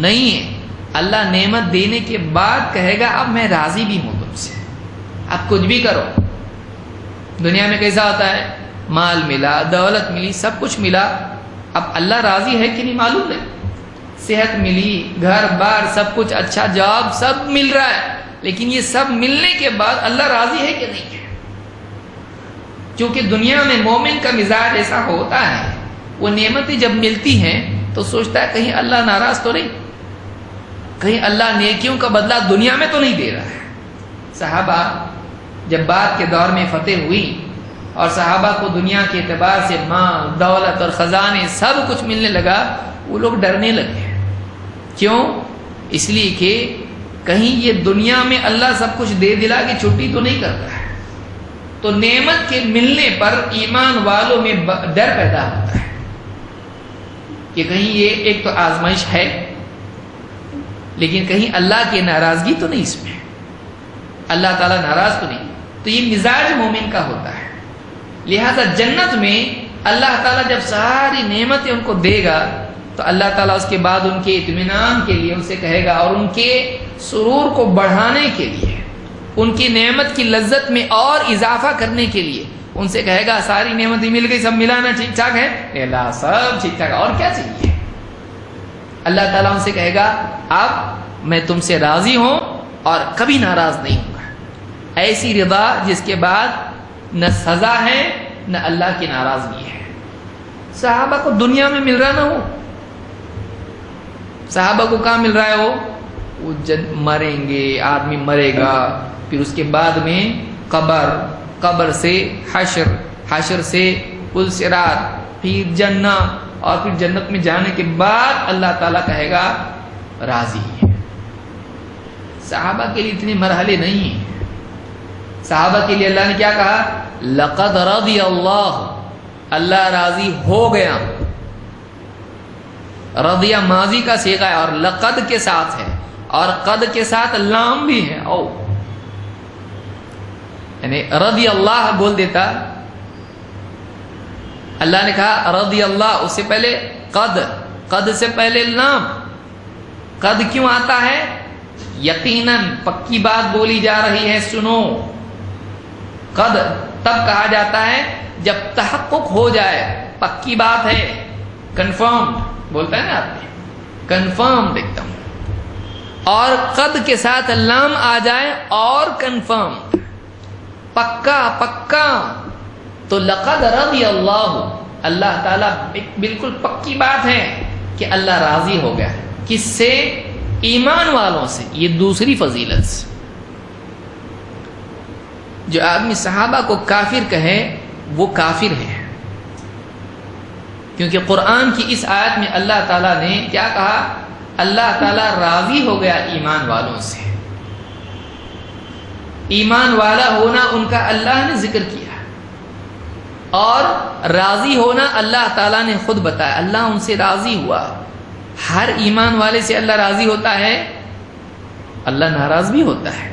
نہیں ہے۔ اللہ نعمت دینے کے بعد کہے گا اب میں راضی بھی ہوں تم سے، اب کچھ بھی کرو۔ دنیا میں کیسا ہوتا ہے، مال ملا، دولت ملی، سب کچھ ملا، اب اللہ راضی ہے کہ نہیں معلوم نہیں، صحت ملی، گھر بار سب کچھ اچھا، جاب سب مل رہا ہے، لیکن یہ سب ملنے کے بعد اللہ راضی ہے کہ نہیں ہے؟ چونکہ دنیا میں مومن کا مزاج ایسا ہوتا ہے، وہ نعمتیں جب ملتی ہیں تو سوچتا ہے کہیں اللہ ناراض تو نہیں، کہیں اللہ نیکیوں کا بدلہ دنیا میں تو نہیں دے رہا ہے۔ صحابہ جب بعد کے دور میں فتح ہوئی اور صحابہ کو دنیا کے اعتبار سے مال، دولت اور خزانے سب کچھ ملنے لگا، وہ لوگ ڈرنے لگے۔ کیوں؟ اس لیے کہ کہیں یہ دنیا میں اللہ سب کچھ دے دلا کے چھٹی تو نہیں کرتا ہے۔ تو نعمت کے ملنے پر ایمان والوں میں ڈر پیدا ہوتا ہے کہ کہیں یہ ایک تو آزمائش ہے، لیکن کہیں اللہ کی ناراضگی تو نہیں، اس میں اللہ تعالیٰ ناراض تو نہیں۔ تو یہ مزاج مومن کا ہوتا ہے۔ لہذا جنت میں اللہ تعالیٰ جب ساری نعمتیں ان کو دے گا تو اللہ تعالیٰ اس کے بعد ان کے اطمینان کے لیے ان سے کہے گا، اور ان کے سرور کو بڑھانے کے لیے، ان کی نعمت کی لذت میں اور اضافہ کرنے کے لیے ان سے کہے گا ساری نعمتیں مل گئی، سب ملانا ٹھیک ٹھاک ہے؟ اللہ سب ٹھیک ٹھاک، اور کیا چاہیے؟ اللہ تعالیٰ ان سے کہے گا اب میں تم سے راضی ہوں اور کبھی ناراض نہیں ہوں گا۔ ایسی رضا جس کے بعد نہ سزا ہے نہ اللہ کی ناراضگی ہے۔ صحابہ کو دنیا میں مل رہا نہ ہو، صحابہ کو کہاں مل رہا ہے؟ وہ مریں گے، آدمی مرے گا، پھر اس کے بعد میں قبر سے حشر، حشر سے پل صراط، پھر جنت، اور پھر جنت میں جانے کے بعد اللہ تعالیٰ کہے گا راضی ہے۔ صحابہ کے لیے اتنے مرحلے نہیں ہیں۔ صحابہ کے لیے اللہ نے کیا کہا؟ لقد رضی اللہ، اللہ راضی ہو گیا۔ رضیہ ماضی کا صیغہ ہے اور لقد کے ساتھ ہے، اور قد کے ساتھ لام بھی ہے، او یعنی رضی اللہ بول دیتا، اللہ نے کہا رضی اللہ، اس سے پہلے قد سے پہلے لام۔ قد کیوں آتا ہے؟ یقیناً پکی بات بولی جا رہی ہے، سنو۔ قد تب کہا جاتا ہے جب تحقق ہو جائے، پکی بات ہے، کنفرم بولتا ہے نا آدمی، کنفرم دیکھتا ہوں، اور قد کے ساتھ لام آ جائے اور کنفرم، پکا تو لقد رضی اللہ، اللہ تعالیٰ بالکل پکی بات ہے کہ اللہ راضی ہو گیا۔ کس سے؟ ایمان والوں سے۔ یہ دوسری فضیلت سے۔ جو آدمی صحابہ کو کافر کہے وہ کافر ہے، کیونکہ قرآن کی اس آیت میں اللہ تعالیٰ نے کیا کہا؟ اللہ تعالیٰ راضی ہو گیا ایمان والوں سے. ایمان والا ہونا ان کا اللہ نے ذکر کیا اور راضی ہونا اللہ تعالیٰ نے خود بتایا. اللہ ان سے راضی ہوا. ہر ایمان والے سے اللہ راضی ہوتا ہے؟ اللہ ناراض بھی ہوتا ہے.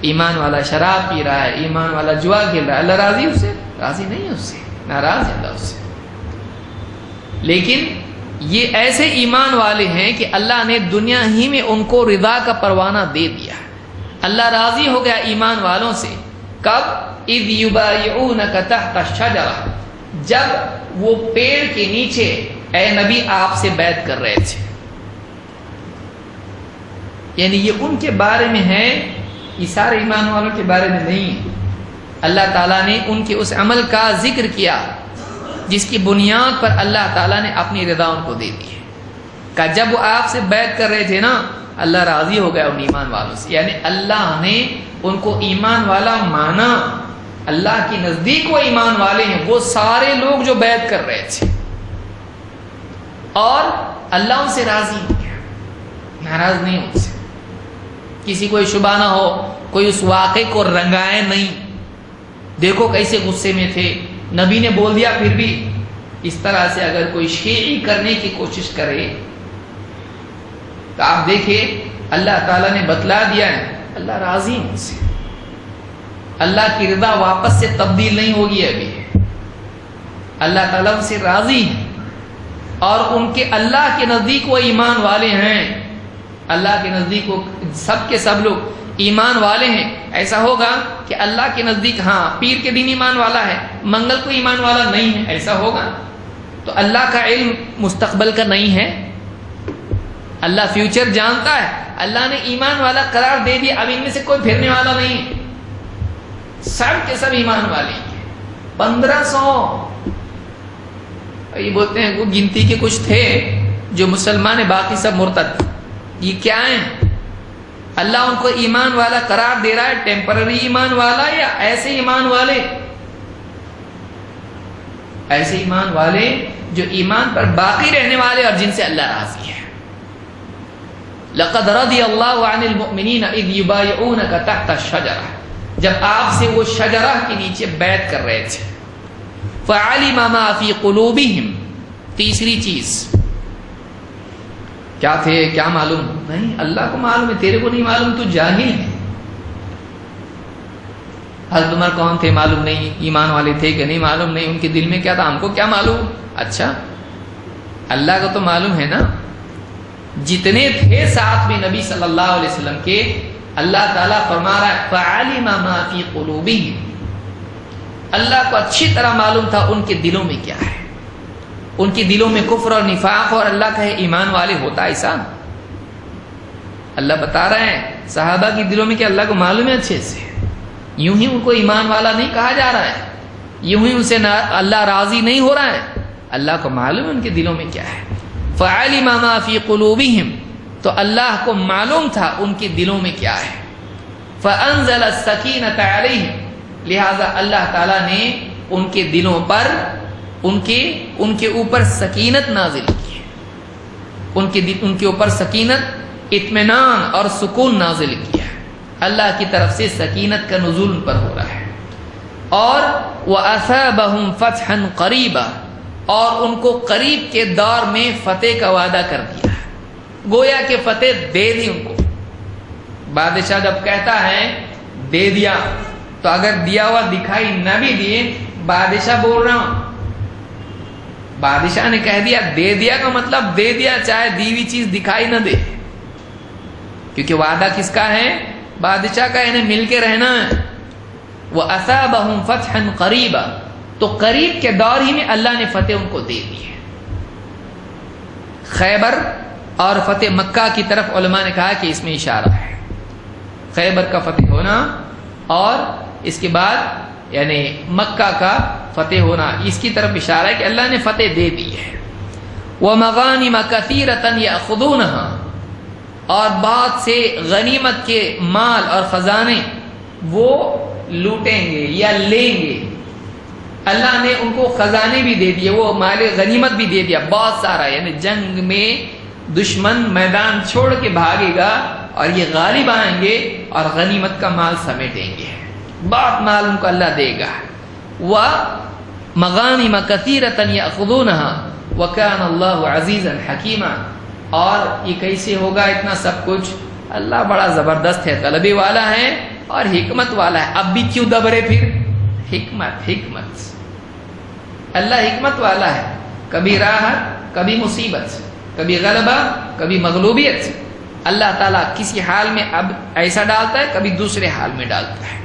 ایمان والا شراب پی رہا ہے، ایمان والا جوا کھیل رہا ہے، اللہ راضی اس سے؟ راضی نہیں ہے اس سے، ناراض ہے اللہ اس سے. لیکن یہ ایسے ایمان والے ہیں کہ اللہ نے دنیا ہی میں ان کو رضا کا پروانہ دے دیا. اللہ راضی ہو گیا ایمان والوں سے. کب؟ اذ یبایعونک تحت الشجرہ، جب وہ پیڑ کے نیچے اے نبی آپ سے بیعت کر رہے تھے. یعنی یہ ان کے بارے میں ہے، یہ سارے ایمان والوں کے بارے میں نہیں ہے. اللہ تعالیٰ نے ان کے اس عمل کا ذکر کیا جس کی بنیاد پر اللہ تعالیٰ نے اپنی رضا ان کو دے دی ہے. کہ جب وہ آپ سے بیعت کر رہے تھے نا، اللہ راضی ہو گیا ان ایمان والوں سے. یعنی اللہ نے ان کو ایمان والا مانا. اللہ کے نزدیک وہ ایمان والے ہیں وہ سارے لوگ جو بیعت کر رہے تھے، اور اللہ ان سے راضی ہو گیا، ناراض نہیں ان سے. کسی کوئی شبہ نہ ہو، کوئی اس واقعے کو رنگائے نہیں. دیکھو کیسے غصے میں تھے، نبی نے بول دیا پھر بھی. اس طرح سے اگر کوئی شیعی کرنے کی کوشش کرے تو آپ دیکھیں اللہ تعالیٰ نے بتلا دیا ہے اللہ راضی ہے ان سے. اللہ کی رضا واپس سے تبدیل نہیں ہوگی. ابھی اللہ تعالیٰ ان سے راضی ہے اور ان کے اللہ کے نزدیک وہ ایمان والے ہیں. اللہ کے نزدیک وہ سب کے سب لوگ ایمان والے ہیں. ایسا ہوگا کہ اللہ کے نزدیک ہاں پیر کے دن ایمان والا ہے، منگل کو ایمان والا نہیں ہے، ایسا ہوگا؟ تو اللہ کا علم مستقبل کا نہیں ہے؟ اللہ فیوچر جانتا ہے. اللہ نے ایمان والا قرار دے دیا. اب ان میں سے کوئی پھرنے والا نہیں ہے، سب کے سب ایمان والے ہیں. 1500 یہ بولتے ہیں وہ گنتی کے کچھ تھے جو مسلمان ہیں، باقی سب مرتد. یہ کیا ہیں؟ اللہ ان کو ایمان والا قرار دے رہا ہے. ٹیمپرری ایمان والا یا ایسے ایمان والے؟ ایسے ایمان والے جو ایمان پر باقی رہنے والے اور جن سے اللہ راضی ہے. لقد رضی اللہ عن المؤمنین اذ یبایعونک تحت الشجرہ، جب آپ سے وہ شجرہ کے نیچے بیعت کر رہے تھے. فعلم ما فی قلوبہم، تیسری چیز کیا تھے؟ کیا معلوم؟ نہیں، اللہ کو معلوم ہے، تیرے کو نہیں معلوم، تو جاہل ہے. حضرت عمر کون تھے معلوم نہیں، ایمان والے تھے کہ نہیں معلوم نہیں، ان کے دل میں کیا تھا ہم کو کیا معلوم. اچھا اللہ کو تو معلوم ہے نا. جتنے تھے ساتھ میں نبی صلی اللہ علیہ وسلم کے، اللہ تعالیٰ فرما رہا ہے فعلم ما فی قلوبہم، اللہ کو اچھی طرح معلوم تھا ان کے دلوں میں کیا ہے. ان کے دلوں میں کفر اور نفاق، اور اللہ کہے ایمان والے ہوتا ایسا؟ اللہ بتا رہے ہیں صحابہ کے دلوں میں کہ اللہ کو معلوم ہے اچھے سے. یوں ہی ان کو ایمان والا نہیں کہا جا رہا ہے، یوں ہی ان سے اللہ راضی نہیں ہو رہا ہے. اللہ کو معلوم ہے ان کے دلوں میں کیا ہے. فعلم ما فی قلوبہم، تو اللہ کو معلوم تھا ان کے دلوں میں کیا ہے. فانزل السکینۃ علیہم، لہذا اللہ تعالیٰ نے ان کے دلوں پر ان کے اوپر سکینت نازل کی. ان کے اوپر سکینت، اطمینان اور سکون نازل کیا. اللہ کی طرف سے سکینت کا نزول ان پر ہو رہا ہے. اور وَأَثَابَهُمْ فَتْحًا قَرِيبًا، اور ان کو قریب کے دور میں فتح کا وعدہ کر دیا. گویا کہ فتح دے دی ان کو. بادشاہ جب کہتا ہے دے دیا، تو اگر دیا ہوا دکھائی نہ بھی دیے، بادشاہ بول رہا ہوں، بادشاہ نے کہہ دیا دے دیا کا مطلب دے دیا، چاہے دی ہوئی چیز دکھائی نہ دے. کیونکہ وعدہ کس کا ہے؟ بادشاہ کا، انہیں مل کے رہنا ہے. وَأَثَابَهُمْ فَتْحًا قَرِيبًا، تو قریب کے دور ہی میں اللہ نے فتح ان کو دے دی ہے. خیبر اور فتح مکہ کی طرف علماء نے کہا کہ اس میں اشارہ ہے. خیبر کا فتح ہونا اور اس کے بعد یعنی مکہ کا فتح ہونا، اس کی طرف اشارہ ہے کہ اللہ نے فتح دے دی ہے. وَمَغَانِمَ كَثِيرَةً يَأْخُذُونَهَا، اور بہت سے غنیمت کے مال اور خزانے وہ لوٹیں گے یا لیں گے. اللہ نے ان کو خزانے بھی دے دیے، وہ مال غنیمت بھی دے دیا بہت سارا، یعنی جنگ میں دشمن میدان چھوڑ کے بھاگے گا اور یہ غالب آئیں گے اور غنیمت کا مال سمیٹیں گے، بہت مال ان کو اللہ دے گا۔ وَمَغَانِمَ كَثِيرَةً يَأْخُذُونَهَا وَكَانَ اللَّهُ عَزِيزًا حَكِيمًا۔ اور یہ کیسے ہوگا اتنا سب کچھ؟ اللہ بڑا زبردست ہے، طلبی والا ہے اور حکمت والا ہے۔ اب بھی کیوں دب رہے پھر؟ حکمت اللہ حکمت والا ہے، کبھی راحت، کبھی مصیبت، کبھی غلبہ، کبھی مغلوبیت۔ اللہ تعالیٰ کسی حال میں اب ایسا ڈالتا ہے، کبھی دوسرے حال میں ڈالتا ہے،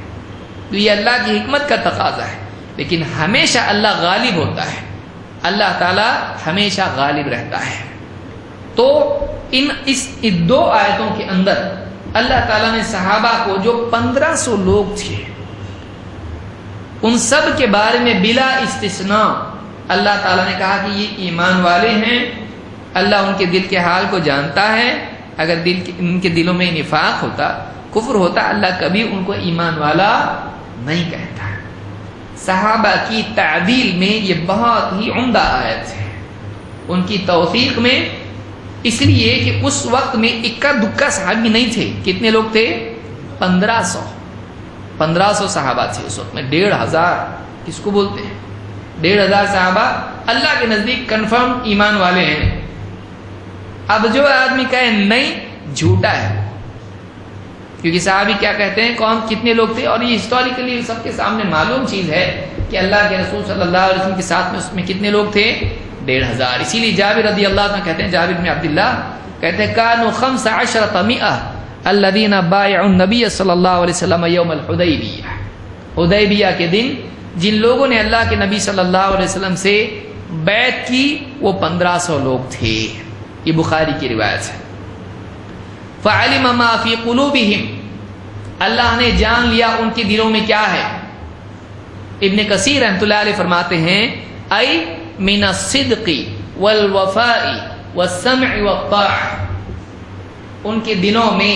تو یہ اللہ کی حکمت کا تقاضا ہے، لیکن ہمیشہ اللہ غالب ہوتا ہے، اللہ تعالیٰ ہمیشہ غالب رہتا ہے۔ تو اس دو آیتوں کے اندر اللہ تعالیٰ نے صحابہ کو جو 1500 لوگ تھے ان سب کے بارے میں بلا استثناء اللہ تعالیٰ نے کہا کہ یہ ایمان والے ہیں، اللہ ان کے دل کے حال کو جانتا ہے، اگر ان کے دلوں میں نفاق ہوتا، کفر ہوتا، اللہ کبھی ان کو ایمان والا نہیں کہتا۔ صحابہ کی تعدیل میں یہ بہت ہی عمدہ آیت ہے، ان کی توثیق میں، اس لیے کہ اس وقت میں اکا دکا صحابی نہیں تھے۔ کتنے لوگ تھے؟ 1500 صحابہ تھے اس وقت میں، 1500 کس کو بولتے ہیں؟ 1500 صحابہ اللہ کے نزدیک کنفرم ایمان والے ہیں۔ اب جو آدمی کہے نہیں، جھوٹا ہے، کیونکہ صحابی کیا کہتے ہیں، کون کتنے لوگ تھے، اور یہ ہسٹوریکلی سب کے سامنے معلوم چیز ہے کہ اللہ کے رسول صلی اللہ علیہ وسلم کے ساتھ میں اس میں کتنے لوگ تھے؟ 1500۔ اسی لیے جابر رضی اللہ عنہ کہتے ہیں، جابر بن عبداللہ کہتے ہیں کانوا 15 الذین بایعوا النبی صلی اللہ علیہ وسلم یوم الحدیبیہ، حدیبیہ کے دن جن لوگوں نے اللہ کے نبی صلی اللہ علیہ وسلم سے بیعت کی وہ 1500 لوگ تھے۔ یہ بخاری کی روایت ہے۔ فعلم ما فی قلوبہم، اللہ نے جان لیا ان کے دلوں میں کیا ہے۔ ابن کثیر رحمۃ اللہ علیہ فرماتے ہیں ای من الصدق والوفاء والسمع والطاعہ، ان کے دلوں میں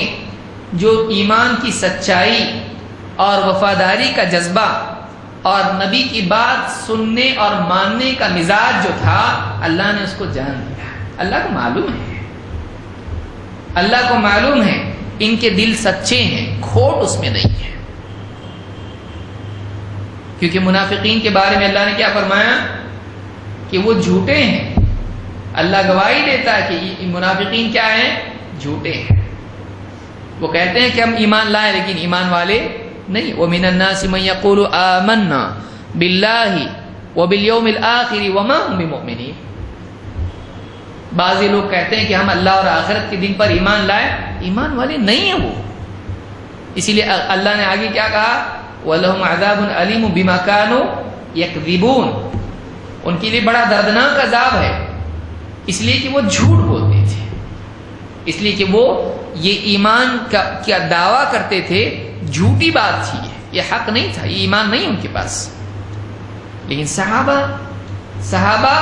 جو ایمان کی سچائی اور وفاداری کا جذبہ اور نبی کی بات سننے اور ماننے کا مزاج جو تھا، اللہ نے اس کو جان لیا۔ اللہ کو معلوم ہے، اللہ کو معلوم ہے ان کے دل سچے ہیں، کھوٹ اس میں نہیں ہے۔ کیونکہ منافقین کے بارے میں اللہ نے کیا فرمایا کہ وہ جھوٹے ہیں، اللہ گواہی دیتا ہے کہ منافقین کیا ہیں؟ جھوٹے ہیں۔ وہ کہتے ہیں کہ ہم ایمان لائے لیکن ایمان والے نہیں۔ وَمِنَ النَّاسِ مَن يَقُولُ آمَنَّا بِاللَّهِ وَبِالْيَوْمِ الْآخِرِ وَمَا هُمْ بِمُؤْمِنِينَ، بعضی لوگ کہتے ہیں کہ ہم اللہ اور آخرت کے دن پر ایمان لائے، ایمان والے نہیں ہیں وہ۔ اسی لیے اللہ نے آگے کیا کہا، وَلَهُمْ عَذَابٌ أَلِيمٌ بِمَا كَانُوا يَكْذِبُونَ، ان کے لیے بڑا دردناک عذاب ہے، اس لیے کہ وہ جھوٹ بولتے تھے، اس لیے کہ وہ یہ ایمان کا دعویٰ کرتے تھے، جھوٹی بات تھی، یہ حق نہیں تھا، یہ ایمان نہیں ان کے پاس۔ لیکن صحابہ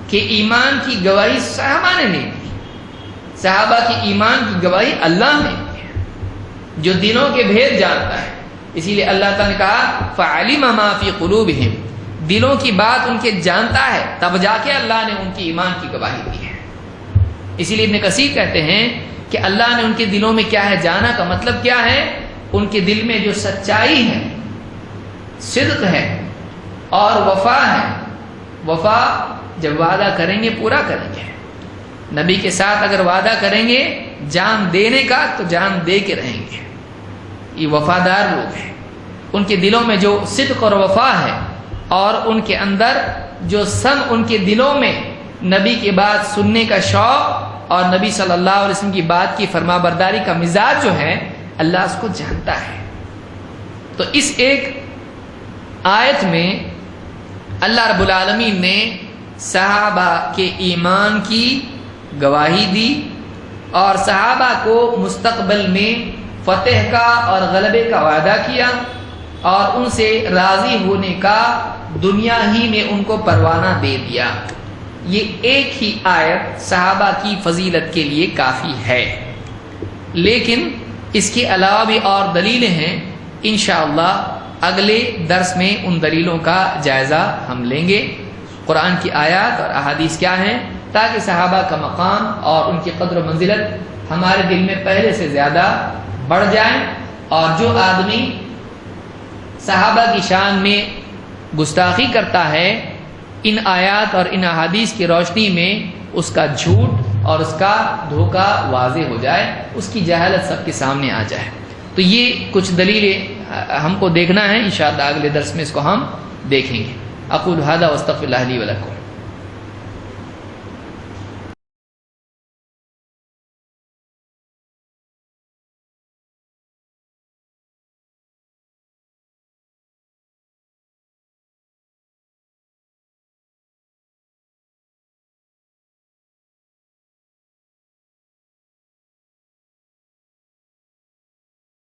کہ ایمان کی گواہی صحابہ نے نہیں دی، صحابہ کی ایمان کی گواہی اللہ نے دی، جو دلوں کے بھید جانتا ہے۔ اسی لیے اللہ تعالیٰ نے کہا فَعَلِمَ مَا فِي قُلُوبِهِمْ، دلوں کی بات ان کے جانتا ہے، تب جا کے اللہ نے ان کی ایمان کی گواہی دی ہے۔ اسی لیے ابن کثیر کہتے ہیں کہ اللہ نے ان کے دلوں میں کیا ہے جانا کا مطلب کیا ہے، ان کے دل میں جو سچائی ہے، صدق ہے اور وفا ہے۔ وفا جب وعدہ کریں گے پورا کریں گے، نبی کے ساتھ اگر وعدہ کریں گے جان دینے کا تو جان دے کے رہیں گے، یہ وفادار لوگ ہیں۔ ان کے دلوں میں جو صدق اور وفا ہے اور ان کے اندر جو ان کے دلوں میں نبی کی بات سننے کا شوق اور نبی صلی اللہ علیہ وسلم کی بات کی فرما برداری کا مزاج جو ہے، اللہ اس کو جانتا ہے۔ تو اس ایک آیت میں اللہ رب العالمین نے صحابہ کے ایمان کی گواہی دی اور صحابہ کو مستقبل میں فتح کا اور غلبے کا وعدہ کیا اور ان سے راضی ہونے کا دنیا ہی میں ان کو پروانہ دے دیا۔ یہ ایک ہی آیت صحابہ کی فضیلت کے لیے کافی ہے، لیکن اس کے علاوہ بھی اور دلیلیں ہیں، انشاءاللہ اگلے درس میں ان دلیلوں کا جائزہ ہم لیں گے، قرآن کی آیات اور احادیث کیا ہیں، تاکہ صحابہ کا مقام اور ان کی قدر و منزلت ہمارے دل میں پہلے سے زیادہ بڑھ جائیں، اور جو آدمی صحابہ کی شان میں گستاخی کرتا ہے ان آیات اور ان احادیث کی روشنی میں اس کا جھوٹ اور اس کا دھوکہ واضح ہو جائے، اس کی جہالت سب کے سامنے آ جائے۔ تو یہ کچھ دلیلیں ہم کو دیکھنا ہے، انشاءاللہ اگلے درس میں اس کو ہم دیکھیں گے۔ اقول ھذا واستغفر اللہ لی ولکم۔